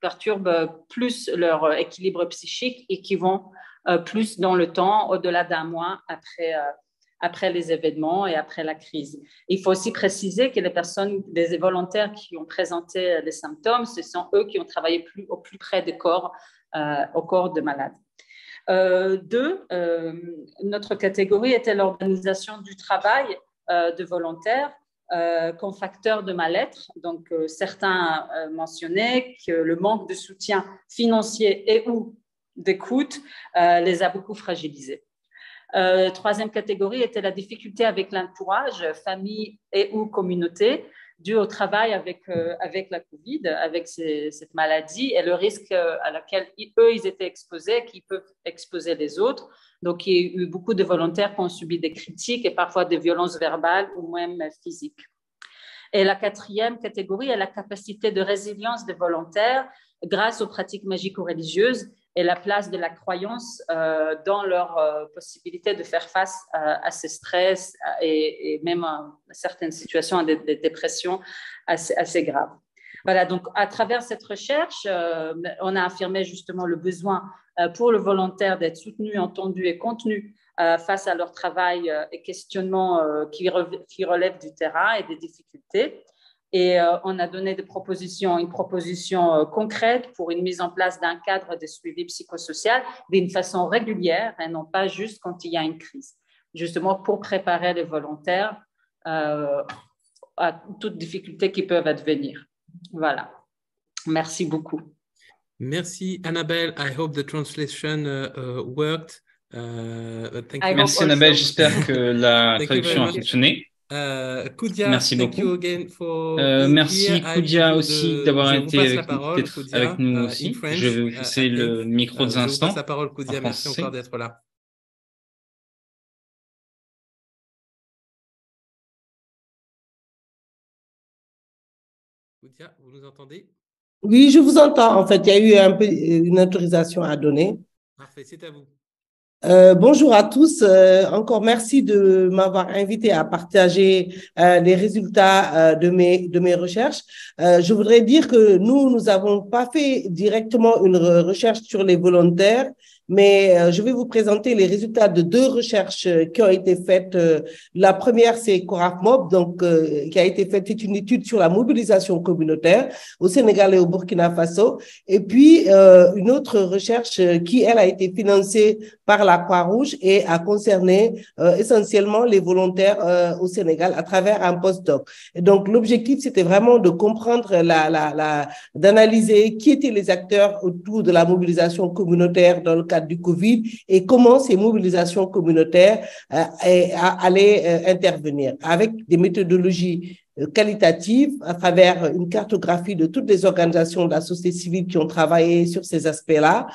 perturbent plus leur équilibre psychique et qui vont plus dans le temps, au-delà d'un mois après les événements et après la crise. Il faut aussi préciser que les volontaires qui ont présenté les symptômes, ce sont eux qui ont travaillé au plus près au corps de malades. Notre catégorie était l'organisation du travail de volontaires comme facteur de mal-être. Donc, certains mentionnaient que le manque de soutien financier et ou d'écoute les a beaucoup fragilisés. Troisième catégorie était la difficulté avec l'entourage, famille et ou communauté, dû au travail avec la Covid, avec cette maladie et le risque à laquelle ils étaient exposés, qui peuvent exposer les autres. Donc, il y a eu beaucoup de volontaires qui ont subi des critiques et parfois des violences verbales ou même physiques. Et la quatrième catégorie est la capacité de résilience des volontaires grâce aux pratiques magico-religieuses et la place de la croyance dans leur possibilité de faire face à ce stress et même à certaines situations de dépression assez graves. Voilà, donc à travers cette recherche, on a affirmé justement le besoin pour le volontaire d'être soutenu, entendu et contenu face à leur travail et questionnements qui relèvent du terrain et des difficultés. Et on a donné une proposition concrète pour une mise en place d'un cadre de suivi psychosocial d'une façon régulière et non pas juste quand il y a une crise, justement pour préparer les volontaires à toutes difficultés qui peuvent advenir. Voilà. Merci beaucoup. Merci, Annabelle. I hope the translation worked. Merci, Annabelle. J'espère que la traduction a fonctionné. Koudia, merci beaucoup. Merci Koudia aussi d'avoir été avec nous aussi. Je vais vous laisser le micro des instants. Je vous passe la parole, Koudia. Merci encore d'être là. Koudia, vous nous entendez? Oui, je vous entends. En fait, il y a eu un peu une autorisation à donner. Parfait, c'est à vous. Bonjour à tous. Encore merci de m'avoir invité à partager les résultats de mes recherches. Je voudrais dire que nous n'avons pas fait directement une recherche sur les volontaires, mais je vais vous présenter les résultats de 2 recherches qui ont été faites. La première, c'est CORAFMOB, donc qui a été faite, c'est une étude sur la mobilisation communautaire au Sénégal et au Burkina Faso. Et puis, une autre recherche qui, elle, a été financée par la Croix-Rouge et a concerné essentiellement les volontaires au Sénégal à travers un postdoc. Et donc, l'objectif, c'était vraiment de comprendre, d'analyser qui étaient les acteurs autour de la mobilisation communautaire dans le cadre du Covid et comment ces mobilisations communautaires allaient intervenir avec des méthodologies qualitatives à travers une cartographie de toutes les organisations de la société civile qui ont travaillé sur ces aspects-là,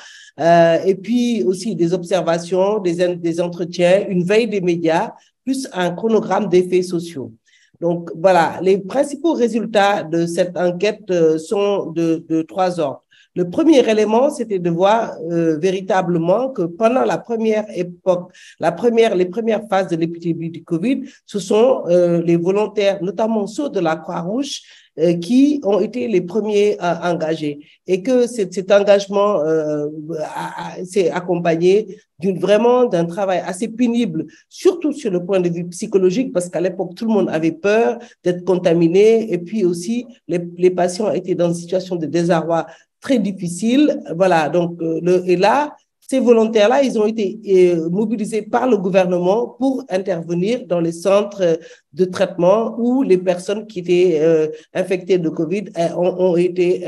et puis aussi des observations, des entretiens, une veille des médias, plus un chronogramme d'effets sociaux. Donc voilà, les principaux résultats de cette enquête sont de 3 ordres. Le premier élément, c'était de voir véritablement que pendant la première époque, les premières phases de l'épidémie du Covid, ce sont les volontaires, notamment ceux de la Croix-Rouge, qui ont été les premiers engagés et que cet engagement s'est accompagné d'un travail assez pénible, surtout sur le point de vue psychologique, parce qu'à l'époque, tout le monde avait peur d'être contaminé et puis aussi les patients étaient dans une situation de désarroi très difficile. Voilà, donc, et là, ces volontaires-là, ils ont été mobilisés par le gouvernement pour intervenir dans les centres de traitement où les personnes qui étaient infectées de Covid ont été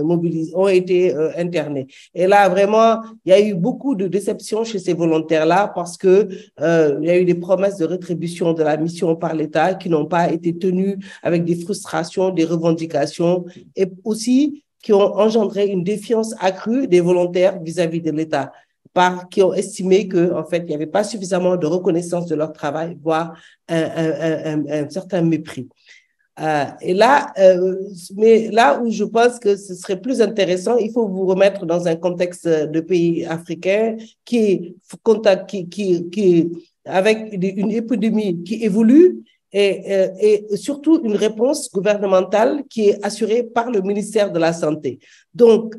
mobilisées, ont été internées. Et là, vraiment, il y a eu beaucoup de déceptions chez ces volontaires-là parce que il y a eu des promesses de rétribution de la mission par l'État qui n'ont pas été tenues, avec des frustrations, des revendications, et aussi qui ont engendré une défiance accrue des volontaires vis-à-vis de l'État, qui ont estimé qu'en fait, il n'y avait pas suffisamment de reconnaissance de leur travail, voire un certain mépris. Et là, mais là où je pense que ce serait plus intéressant, il faut vous remettre dans un contexte de pays africain avec une épidémie qui évolue, et surtout une réponse gouvernementale qui est assurée par le ministère de la Santé. Donc,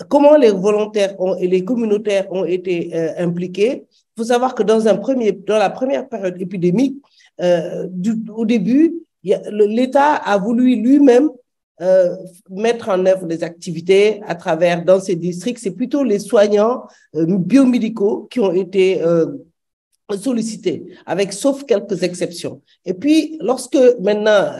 comment les volontaires et les communautaires ont été impliqués? Il faut savoir que dans la première période épidémique, au début, l'État a voulu lui-même mettre en œuvre des activités dans ces districts. C'est plutôt les soignants biomédicaux qui ont été sollicités, sauf quelques exceptions. Et puis, lorsque maintenant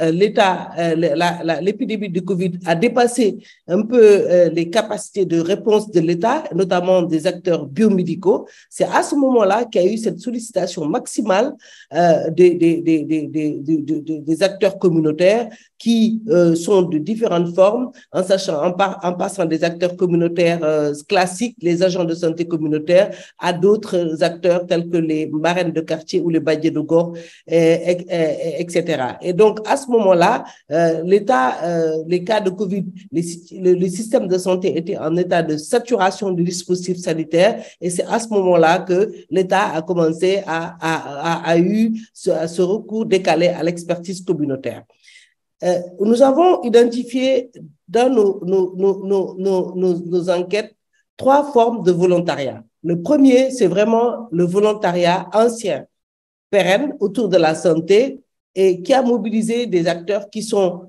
l'épidémie de Covid a dépassé un peu les capacités de réponse de l'État, notamment des acteurs biomédicaux, c'est à ce moment-là qu'il y a eu cette sollicitation maximale des acteurs communautaires qui sont de différentes formes, en passant des acteurs communautaires classiques, les agents de santé communautaire, à d'autres acteurs tels que les marraines de quartier ou les badiers de Gor, etc. Et donc, à ce moment-là, l'État, les cas de Covid, le système de santé était en état de saturation du dispositif sanitaire, et c'est à ce moment-là que l'État a commencé a eu ce recours décalé à l'expertise communautaire. Nous avons identifié dans nos enquêtes 3 formes de volontariat. Le premier, c'est vraiment le volontariat ancien, pérenne, autour de la santé, et qui a mobilisé des acteurs qui sont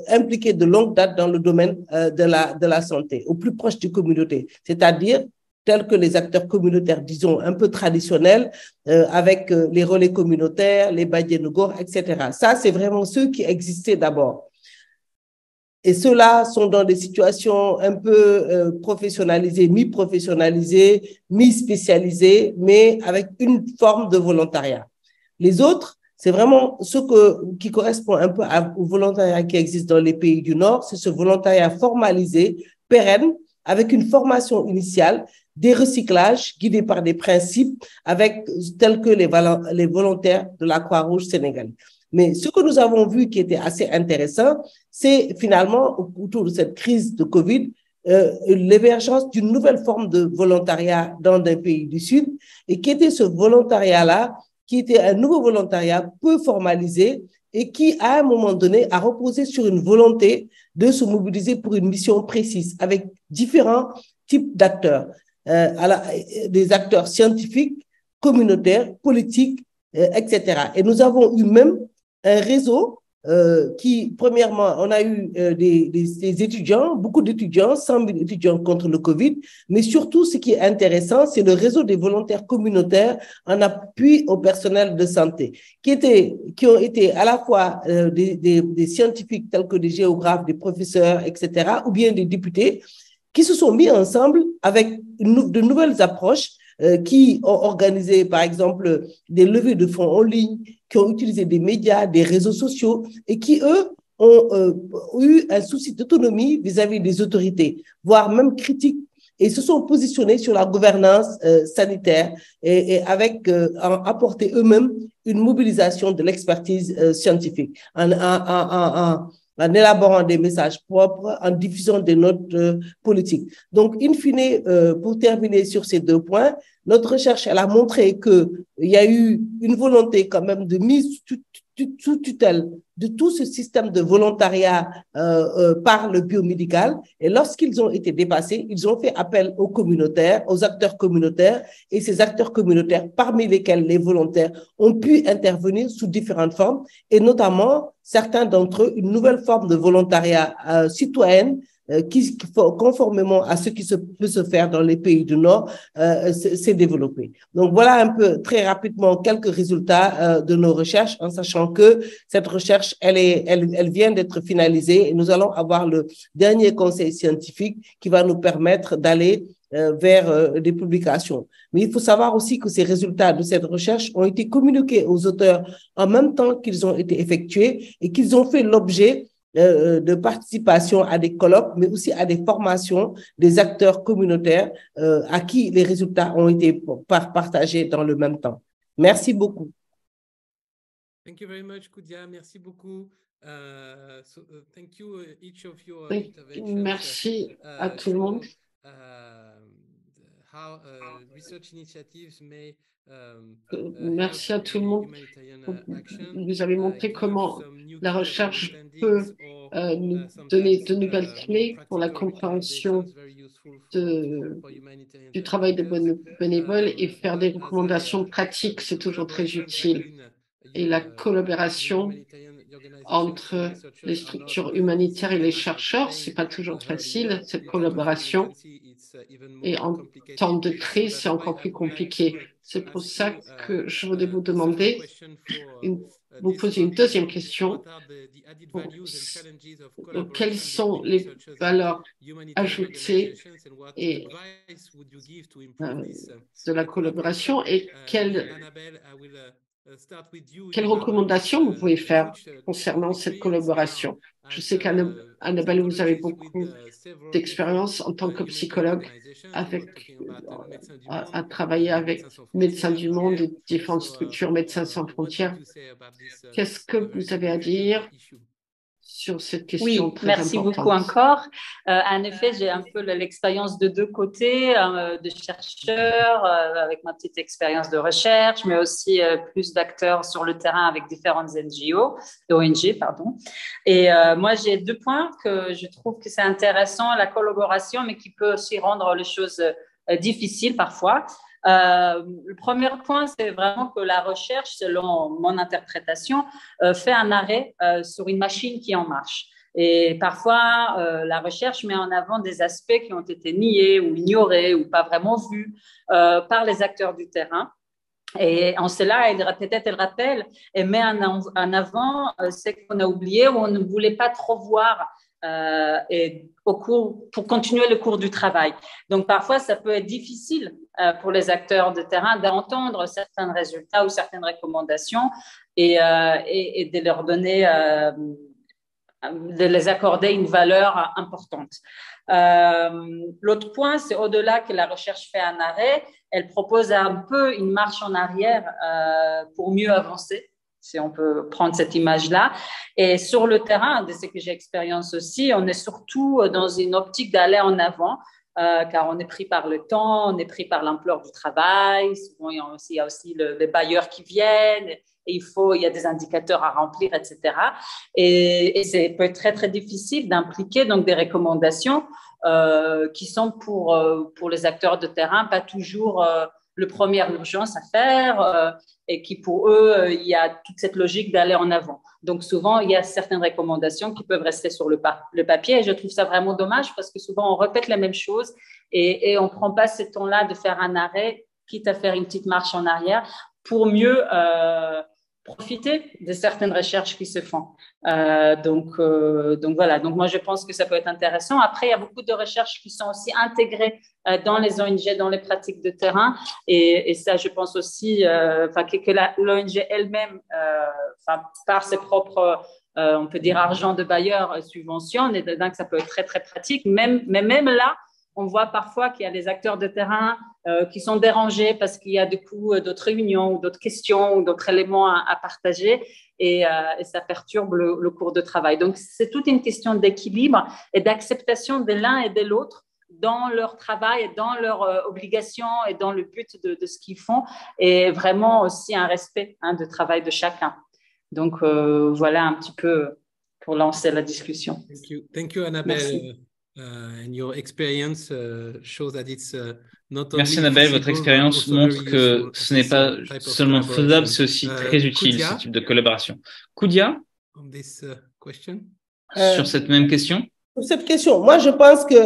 impliqués de longue date dans le domaine de la santé, au plus proche des communautés, c'est-à-dire tels que les acteurs communautaires, disons, un peu traditionnels, avec les relais communautaires, les Badienougor, etc. Ça, c'est vraiment ceux qui existaient d'abord. Et ceux-là sont dans des situations un peu professionnalisées, mi-professionnalisées, mi-spécialisées, mais avec une forme de volontariat. Les autres, c'est vraiment qui correspond un peu au volontariat qui existe dans les pays du Nord, c'est ce volontariat formalisé, pérenne, avec une formation initiale, des recyclages guidés par des principes tels que les volontaires de la Croix-Rouge sénégalaise. Mais ce que nous avons vu qui était assez intéressant, c'est finalement, autour de cette crise de Covid, l'émergence d'une nouvelle forme de volontariat dans un pays du Sud, et qui était ce volontariat-là, qui était un nouveau volontariat peu formalisé et qui, à un moment donné, a reposé sur une volonté de se mobiliser pour une mission précise, avec différents types d'acteurs. Des acteurs scientifiques, communautaires, politiques, etc. Et nous avons eu même un réseau qui, premièrement, on a eu des étudiants, beaucoup d'étudiants, 100 000 étudiants contre le Covid, mais surtout, ce qui est intéressant, c'est le réseau des volontaires communautaires en appui au personnel de santé, qui ont été à la fois des scientifiques tels que des géographes, des professeurs, etc., ou bien des députés, qui se sont mis ensemble avec de nouvelles approches, qui ont organisé, par exemple, des levées de fonds en ligne, qui ont utilisé des médias, des réseaux sociaux, et qui, eux, ont eu un souci d'autonomie vis-à-vis des autorités, voire même critique, et se sont positionnés sur la gouvernance sanitaire et avec apporté eux-mêmes une mobilisation de l'expertise scientifique en élaborant des messages propres, en diffusant des notes politiques. Donc, in fine, pour terminer sur ces 2 points, notre recherche, elle a montré qu'il y a eu une volonté quand même de mise sous tutelle de tout ce système de volontariat par le biomédical. Et lorsqu'ils ont été dépassés, ils ont fait appel aux communautaires, aux acteurs communautaires, et ces acteurs communautaires, parmi lesquels les volontaires, ont pu intervenir sous différentes formes, et notamment, certains d'entre eux, une nouvelle forme de volontariat citoyen, conformément à ce qui peut se faire dans les pays du Nord, s'est développé. Donc, voilà un peu très rapidement quelques résultats de nos recherches, en sachant que cette recherche, elle vient d'être finalisée et nous allons avoir le dernier conseil scientifique qui va nous permettre d'aller vers des publications. Mais il faut savoir aussi que ces résultats de cette recherche ont été communiqués aux auteurs en même temps qu'ils ont été effectués et qu'ils ont fait l'objet de participation à des colloques, mais aussi à des formations des acteurs communautaires à qui les résultats ont été partagés dans le même temps. Merci beaucoup. Thank you very much, Koudia. Merci beaucoup. Thank you, each of your Merci à tout le monde. Merci à tout le monde. Vous avez montré comment la recherche peut nous donner de nouvelles clés pour la compréhension du travail des bénévoles et faire des recommandations pratiques, c'est toujours très utile. Et la collaboration entre les structures humanitaires et les chercheurs, c'est pas toujours facile, cette collaboration. Et en temps de crise, c'est encore plus compliqué. C'est pour ça que je voudrais vous demander, vous poser une deuxième question. Quelles sont les valeurs ajoutées et, de la collaboration et quelles recommandations vous pouvez faire concernant cette collaboration? Je sais qu'Annabelle, vous avez beaucoup d'expérience en tant que psychologue à travailler avec Médecins du Monde et différentes structures Médecins sans frontières. Qu'est-ce que vous avez à dire sur cette question très importante? Merci beaucoup encore. En effet, j'ai un peu l'expérience de deux côtés, de chercheur, avec ma petite expérience de recherche, mais aussi plus d'acteurs sur le terrain avec différentes ONG, pardon. Et moi, j'ai deux points que je trouve que c'est intéressant, la collaboration, mais qui peut aussi rendre les choses difficiles parfois. Le premier point, c'est vraiment que la recherche, selon mon interprétation, fait un arrêt sur une machine qui est en marche. Et parfois, la recherche met en avant des aspects qui ont été niés ou ignorés ou pas vraiment vus par les acteurs du terrain. Et en cela, elle rappelle et met en avant ce qu'on a oublié ou on ne voulait pas trop voir et pour continuer le cours du travail. Donc, parfois, ça peut être difficile pour les acteurs de terrain d'entendre certains résultats ou certaines recommandations et de leur donner, de les accorder une valeur importante. L'autre point, c'est au-delà que la recherche fait un arrêt, elle propose un peu une marche en arrière pour mieux avancer, si on peut prendre cette image-là. Et sur le terrain, de ce que j'ai expérience aussi, on est surtout dans une optique d'aller en avant, car on est pris par le temps, on est pris par l'ampleur du travail. Souvent, il y a aussi les bailleurs qui viennent. Et il y a des indicateurs à remplir, etc. Et c'est peut être très, très difficile d'impliquer donc des recommandations qui sont pour les acteurs de terrain pas toujours le première urgence à faire et qui pour eux, il y a toute cette logique d'aller en avant. Donc souvent, il y a certaines recommandations qui peuvent rester sur le papier et je trouve ça vraiment dommage parce que souvent, on répète la même chose et on ne prend pas ce temps-là de faire un arrêt, quitte à faire une petite marche en arrière pour mieux profiter de certaines recherches qui se font. Donc voilà. Donc moi, je pense que ça peut être intéressant. Après, il y a beaucoup de recherches qui sont aussi intégrées dans les ONG, dans les pratiques de terrain. Et ça, je pense aussi que l'ONG elle-même, par ses propres, on peut dire, argent de bailleur, subventionne. Et donc, ça peut être très, très pratique. Mais même là, on voit parfois qu'il y a des acteurs de terrain qui sont dérangés parce qu'il y a du coup d'autres réunions ou d'autres questions ou d'autres éléments à partager et ça perturbe le cours de travail. Donc, c'est toute une question d'équilibre et d'acceptation de l'un et de l'autre dans leur travail, dans leurs obligations et dans le but de ce qu'ils font et vraiment aussi un respect du travail de chacun. Donc, voilà un petit peu pour lancer la discussion. Thank you, Annabelle. And your experience shows that it's not only Merci Annabelle, votre expérience montre que ce n'est pas seulement faisable, c'est aussi très utile ce type de collaboration. Koudia, on this question? Sur cette même question. Pour cette question, moi, je pense que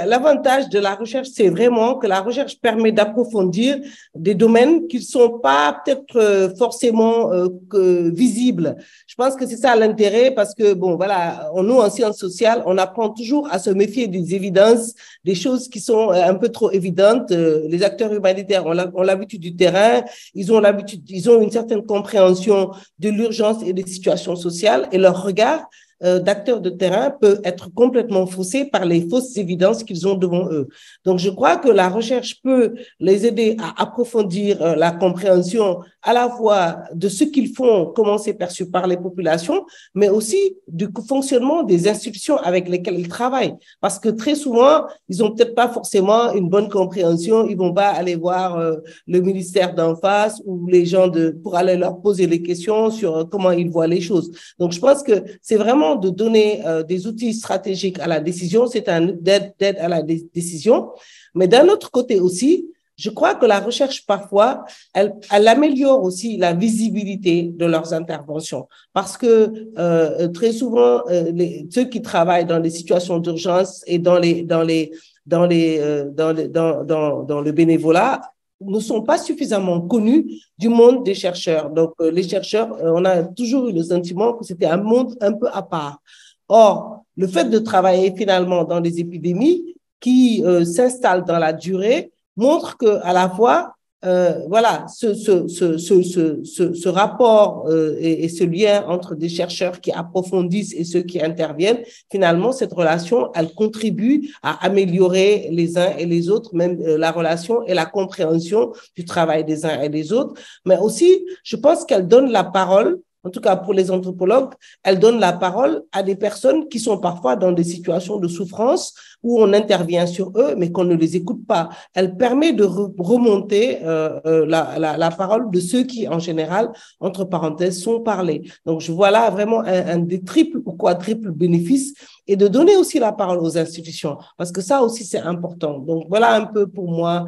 l'avantage de la recherche, c'est vraiment que la recherche permet d'approfondir des domaines qui ne sont pas peut-être forcément visibles. Je pense que c'est ça l'intérêt parce que, bon, voilà, nous, en sciences sociales, on apprend toujours à se méfier des évidences, des choses qui sont un peu trop évidentes. Les acteurs humanitaires ont l'habitude du terrain, ils ont une certaine compréhension de l'urgence et des situations sociales et leur regard d'acteurs de terrain peut être complètement faussé par les fausses évidences qu'ils ont devant eux. Donc, je crois que la recherche peut les aider à approfondir la compréhension à la fois de ce qu'ils font, comment c'est perçu par les populations, mais aussi du fonctionnement des institutions avec lesquelles ils travaillent. Parce que très souvent, ils n'ont peut-être pas forcément une bonne compréhension, ils ne vont pas aller voir le ministère d'en face ou les gens pour aller leur poser les questions sur comment ils voient les choses. Donc, je pense que c'est vraiment de donner des outils stratégiques à la décision, c'est un d'aide à la décision. Mais d'un autre côté aussi, je crois que la recherche, parfois, elle améliore aussi la visibilité de leurs interventions. Parce que très souvent, ceux qui travaillent dans les situations d'urgence et dans le bénévolat ne sont pas suffisamment connus du monde des chercheurs. Donc, les chercheurs, on a toujours eu le sentiment que c'était un monde un peu à part. Or, le fait de travailler finalement dans des épidémies qui s'installent dans la durée montre que à la fois voilà, ce rapport et ce lien entre des chercheurs qui approfondissent et ceux qui interviennent, finalement, cette relation, elle contribue à améliorer les uns et les autres, même la relation et la compréhension du travail des uns et des autres. Mais aussi, je pense qu'elle donne la parole, en tout cas pour les anthropologues, elle donne la parole à des personnes qui sont parfois dans des situations de souffrance où on intervient sur eux, mais qu'on ne les écoute pas. Elle permet de remonter la parole de ceux qui, en général, entre parenthèses, sont parlés. Donc, je vois là vraiment un des triples ou quadruples bénéfices et de donner aussi la parole aux institutions, parce que ça aussi, c'est important. Donc, voilà un peu pour moi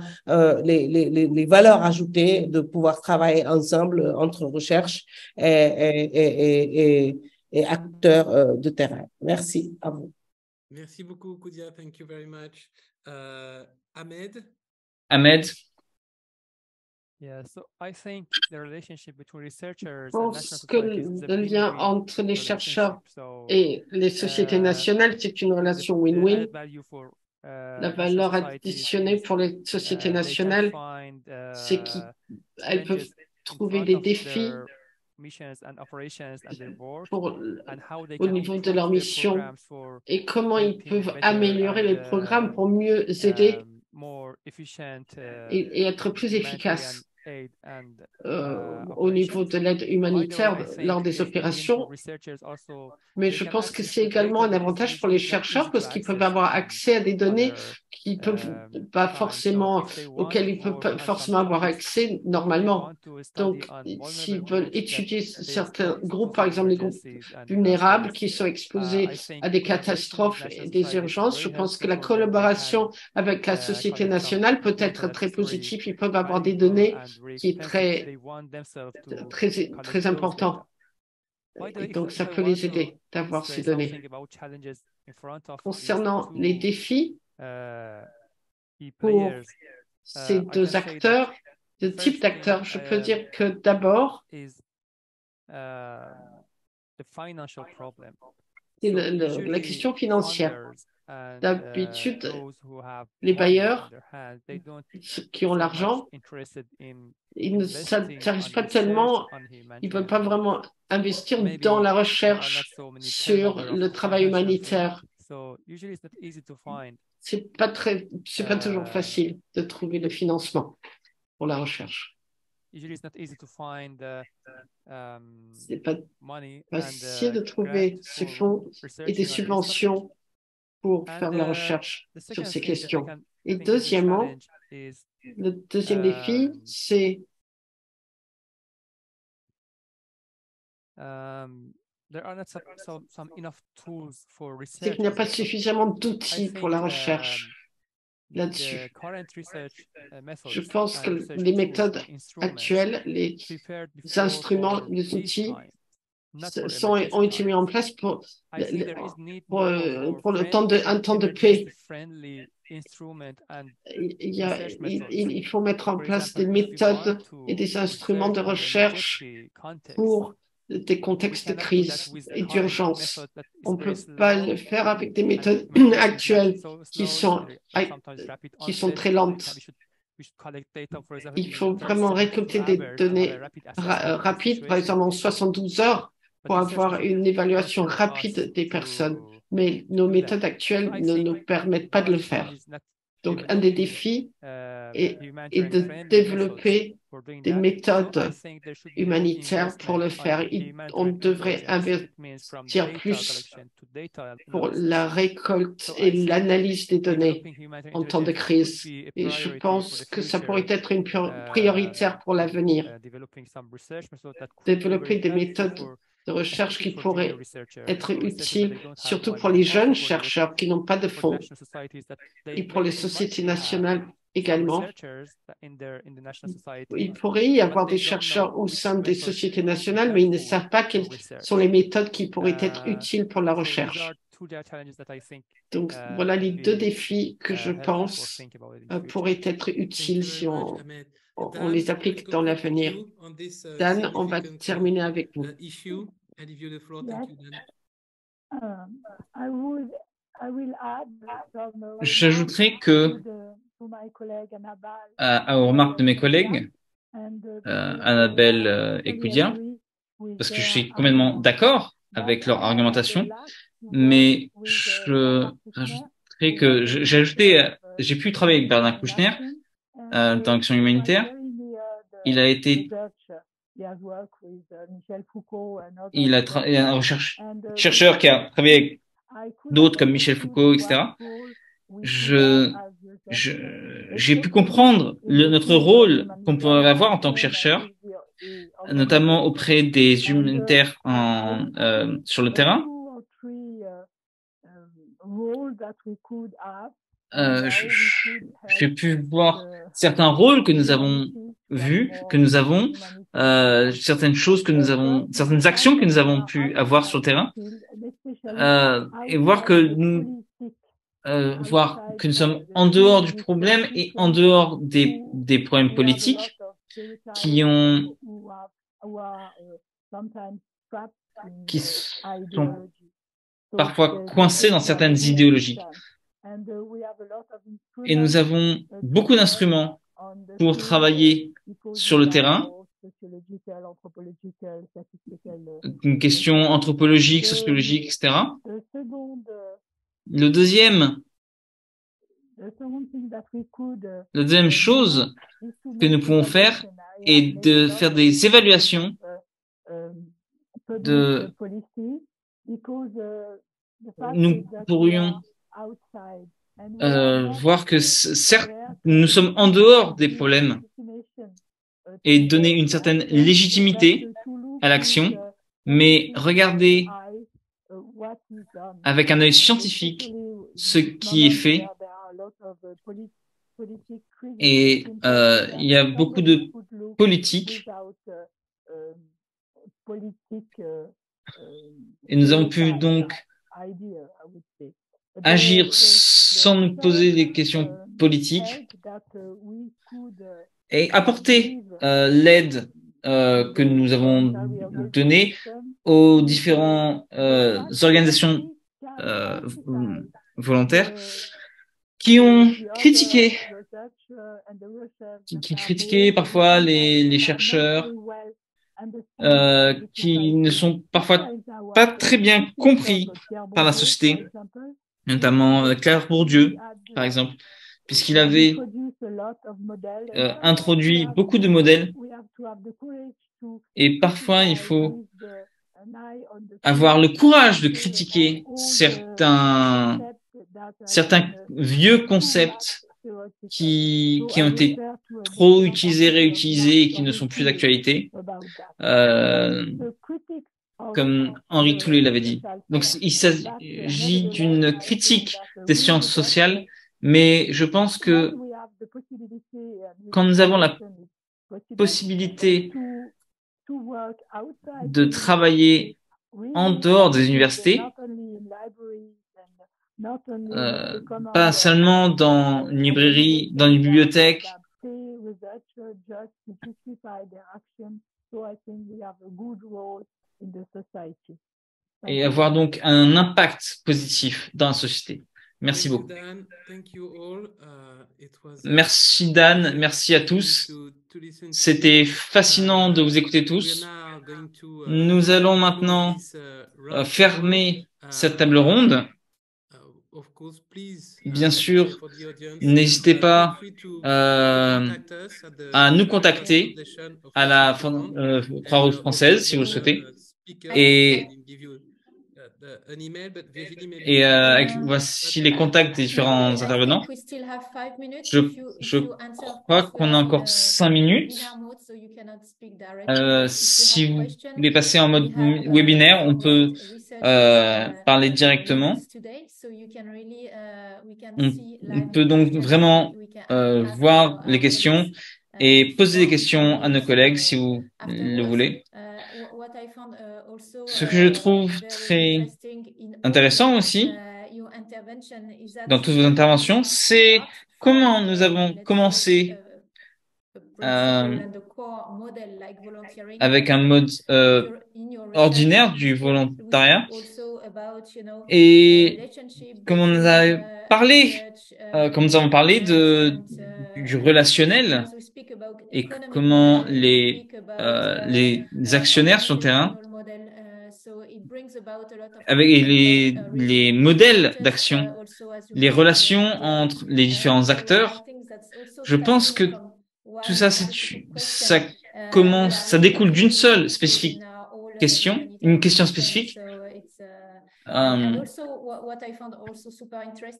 les valeurs ajoutées de pouvoir travailler ensemble entre recherche et acteurs de terrain. Merci à vous. Merci beaucoup, Koudia. Thank you very much. Ahmed? Ahmed? Je pense que le lien entre les chercheurs et les sociétés nationales, c'est une relation win-win. La valeur additionnée pour les sociétés nationales, c'est qu'elles peuvent trouver des défis au niveau de leur mission et comment ils peuvent améliorer les programmes pour mieux aider et être plus efficaces au niveau de l'aide humanitaire lors des opérations. Mais je pense que c'est également un avantage pour les chercheurs parce qu'ils peuvent avoir accès à des données qui peuvent pas forcément, auxquelles ils peuvent pas forcément avoir accès normalement. Donc, s'ils veulent étudier certains groupes, par exemple les groupes vulnérables qui sont exposés à des catastrophes et des urgences, je pense que la collaboration avec la société nationale peut être très positive. Ils peuvent avoir des données qui est très important. Et donc, ça peut les aider d'avoir ces données. Concernant les défis pour ces deux acteurs, de type d'acteurs, je peux dire que d'abord, c'est la question financière. D'habitude, les bailleurs qui ont l'argent, ils ne s'intéressent pas tellement, ils ne veulent pas vraiment investir dans la recherche sur le travail humanitaire. C'est pas toujours facile de trouver le financement pour la recherche. C'est pas facile de trouver ces fonds et des subventions pour faire de la recherche sur ces questions. Et deuxièmement, le deuxième défi, c'est qu'il n'y a pas suffisamment d'outils pour la recherche là-dessus. Je pense que les méthodes actuelles, les instruments, les outils ont été mis en place pour le temps un temps de paix. Il faut mettre en place des méthodes et des instruments de recherche pour des contextes de crise et d'urgence. On ne peut pas le faire avec des méthodes actuelles qui sont très lentes. Il faut vraiment récolter des données rapides, par exemple en 72 heures, pour avoir une évaluation rapide des personnes. Mais nos méthodes actuelles ne nous permettent pas de le faire. Donc, un des défis est de développer des méthodes humanitaires pour le faire. On devrait investir plus pour la récolte et l'analyse des données en temps de crise. Et je pense que ça pourrait être une prioritaire pour l'avenir. Développer des méthodes de recherche qui pourraient être utiles, surtout pour les jeunes chercheurs qui n'ont pas de fonds, et pour les sociétés nationales également. Il pourrait y avoir des chercheurs au sein des sociétés nationales, mais ils ne savent pas quelles sont les méthodes qui pourraient être utiles pour la recherche. Donc, voilà les deux défis que je pense pourraient être utiles si on les applique dans l'avenir. Dan, on va terminer avec vous. J'ajouterai que, aux remarques de mes collègues, Annabelle et Koudia, parce que je suis complètement d'accord avec leur argumentation, mais j'ajouterai que j'ai pu travailler avec Bernard Kouchner dans l'action humanitaire. Il a été un chercheur qui a travaillé avec d'autres comme Michel Foucault, etc. J'ai pu comprendre notre rôle qu'on pourrait avoir en tant que chercheur, notamment auprès des humanitaires sur le terrain. J'ai pu voir certains rôles que nous avons vus, certaines choses que nous avons, certaines actions que nous avons pu avoir sur le terrain, et voir que nous sommes en dehors du problème et en dehors des problèmes politiques qui sont parfois coincés dans certaines idéologies. Et nous avons beaucoup d'instruments pour travailler sur le terrain, une question anthropologique, sociologique, etc. La deuxième chose que nous pouvons faire est de faire des évaluations nous pourrions voir que certes, nous sommes en dehors des problèmes et donner une certaine légitimité à l'action, mais regarder avec un œil scientifique ce qui est fait. Et il y a beaucoup de politique. Et nous avons pu donc agir sans nous poser des questions politiques et apporter l'aide que nous avons donnée aux différentes organisations volontaires qui ont critiqué, qui critiquaient parfois les chercheurs, qui ne sont parfois pas très bien compris par la société, notamment Claire Bourdieu, par exemple, puisqu'il avait introduit beaucoup de modèles. Et parfois, il faut avoir le courage de critiquer certains vieux concepts qui ont été trop utilisés, réutilisés et qui ne sont plus d'actualité, comme Henri Toulet l'avait dit. Donc, il s'agit d'une critique des sciences sociales, mais je pense que quand nous avons la possibilité de travailler en dehors des universités, pas seulement dans une librairie, dans une bibliothèque, et avoir donc un impact positif dans la société. Merci beaucoup. Merci Dan, merci à tous. C'était fascinant de vous écouter tous. Nous allons maintenant fermer cette table ronde. Bien sûr, n'hésitez pas à nous contacter à la Croix-Rouge française si vous le souhaitez. Et voici les contacts des différents intervenants. Je crois qu'on a encore 5 minutes. Si vous voulez passer en mode webinaire, on peut parler directement. On peut donc vraiment voir les questions et poser des questions à nos collègues si vous le voulez. Ce que je trouve très intéressant aussi dans toutes vos interventions, c'est comment nous avons commencé avec un mode ordinaire du volontariat et comment nous avons parlé du relationnel et comment les actionnaires sur le terrain avec les modèles d'action, les relations entre les différents acteurs. Je pense que tout ça, ça découle d'une seule spécifique question, une question spécifique.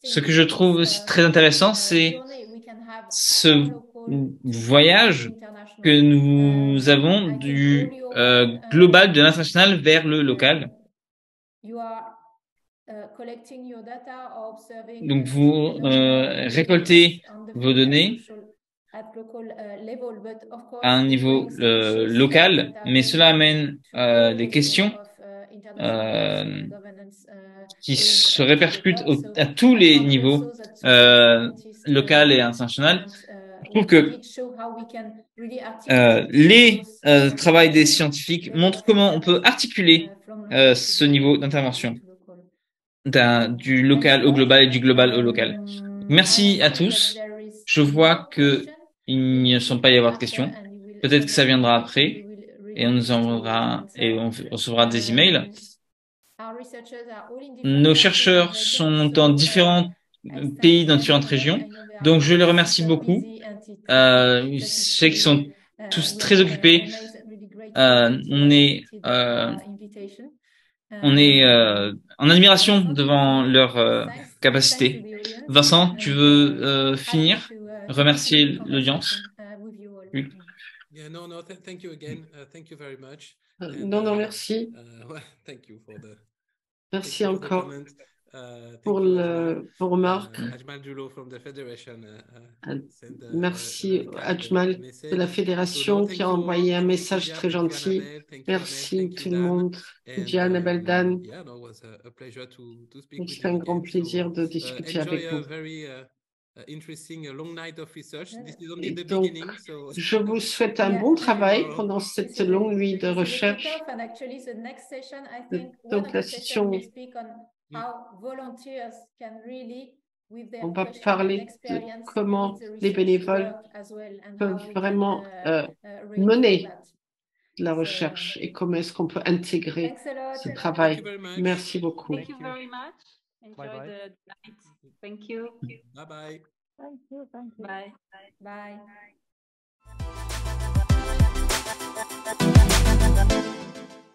Ce que je trouve aussi très intéressant, c'est ce voyage que nous avons du global, de l'international vers le local. Donc, vous récoltez vos données à un niveau local, mais cela amène des questions qui se répercutent à tous les niveaux, local et international. Je trouve que les travaux des scientifiques montrent comment on peut articuler ce niveau d'intervention du local au global et du global au local. Merci à tous. Je vois que il ne semble pas y avoir de questions. Peut-être que ça viendra après et on nous enverra et on recevra des emails. Nos chercheurs sont dans différents pays, dans différentes régions. Donc, je les remercie beaucoup. Je sais qu'ils sont tous très occupés. On est en admiration devant leur capacité. Vincent, tu veux finir, remercier l'audience? Oui. Non, merci. Merci encore pour vos remarques. Merci Ajmal de la Fédération qui a envoyé un message très gentil. Merci tout le monde. Diane et Beldan. C'est un grand plaisir de discuter avec vous. Et donc, je vous souhaite un bon travail pendant cette longue nuit de recherche. Donc, la session, on va parler de comment les bénévoles peuvent vraiment mener la recherche et comment est-ce qu'on peut intégrer ce travail. Merci beaucoup. Thank you very much. Enjoy the night. Thank you. Bye-bye. Thank you. Bye. Bye. Bye.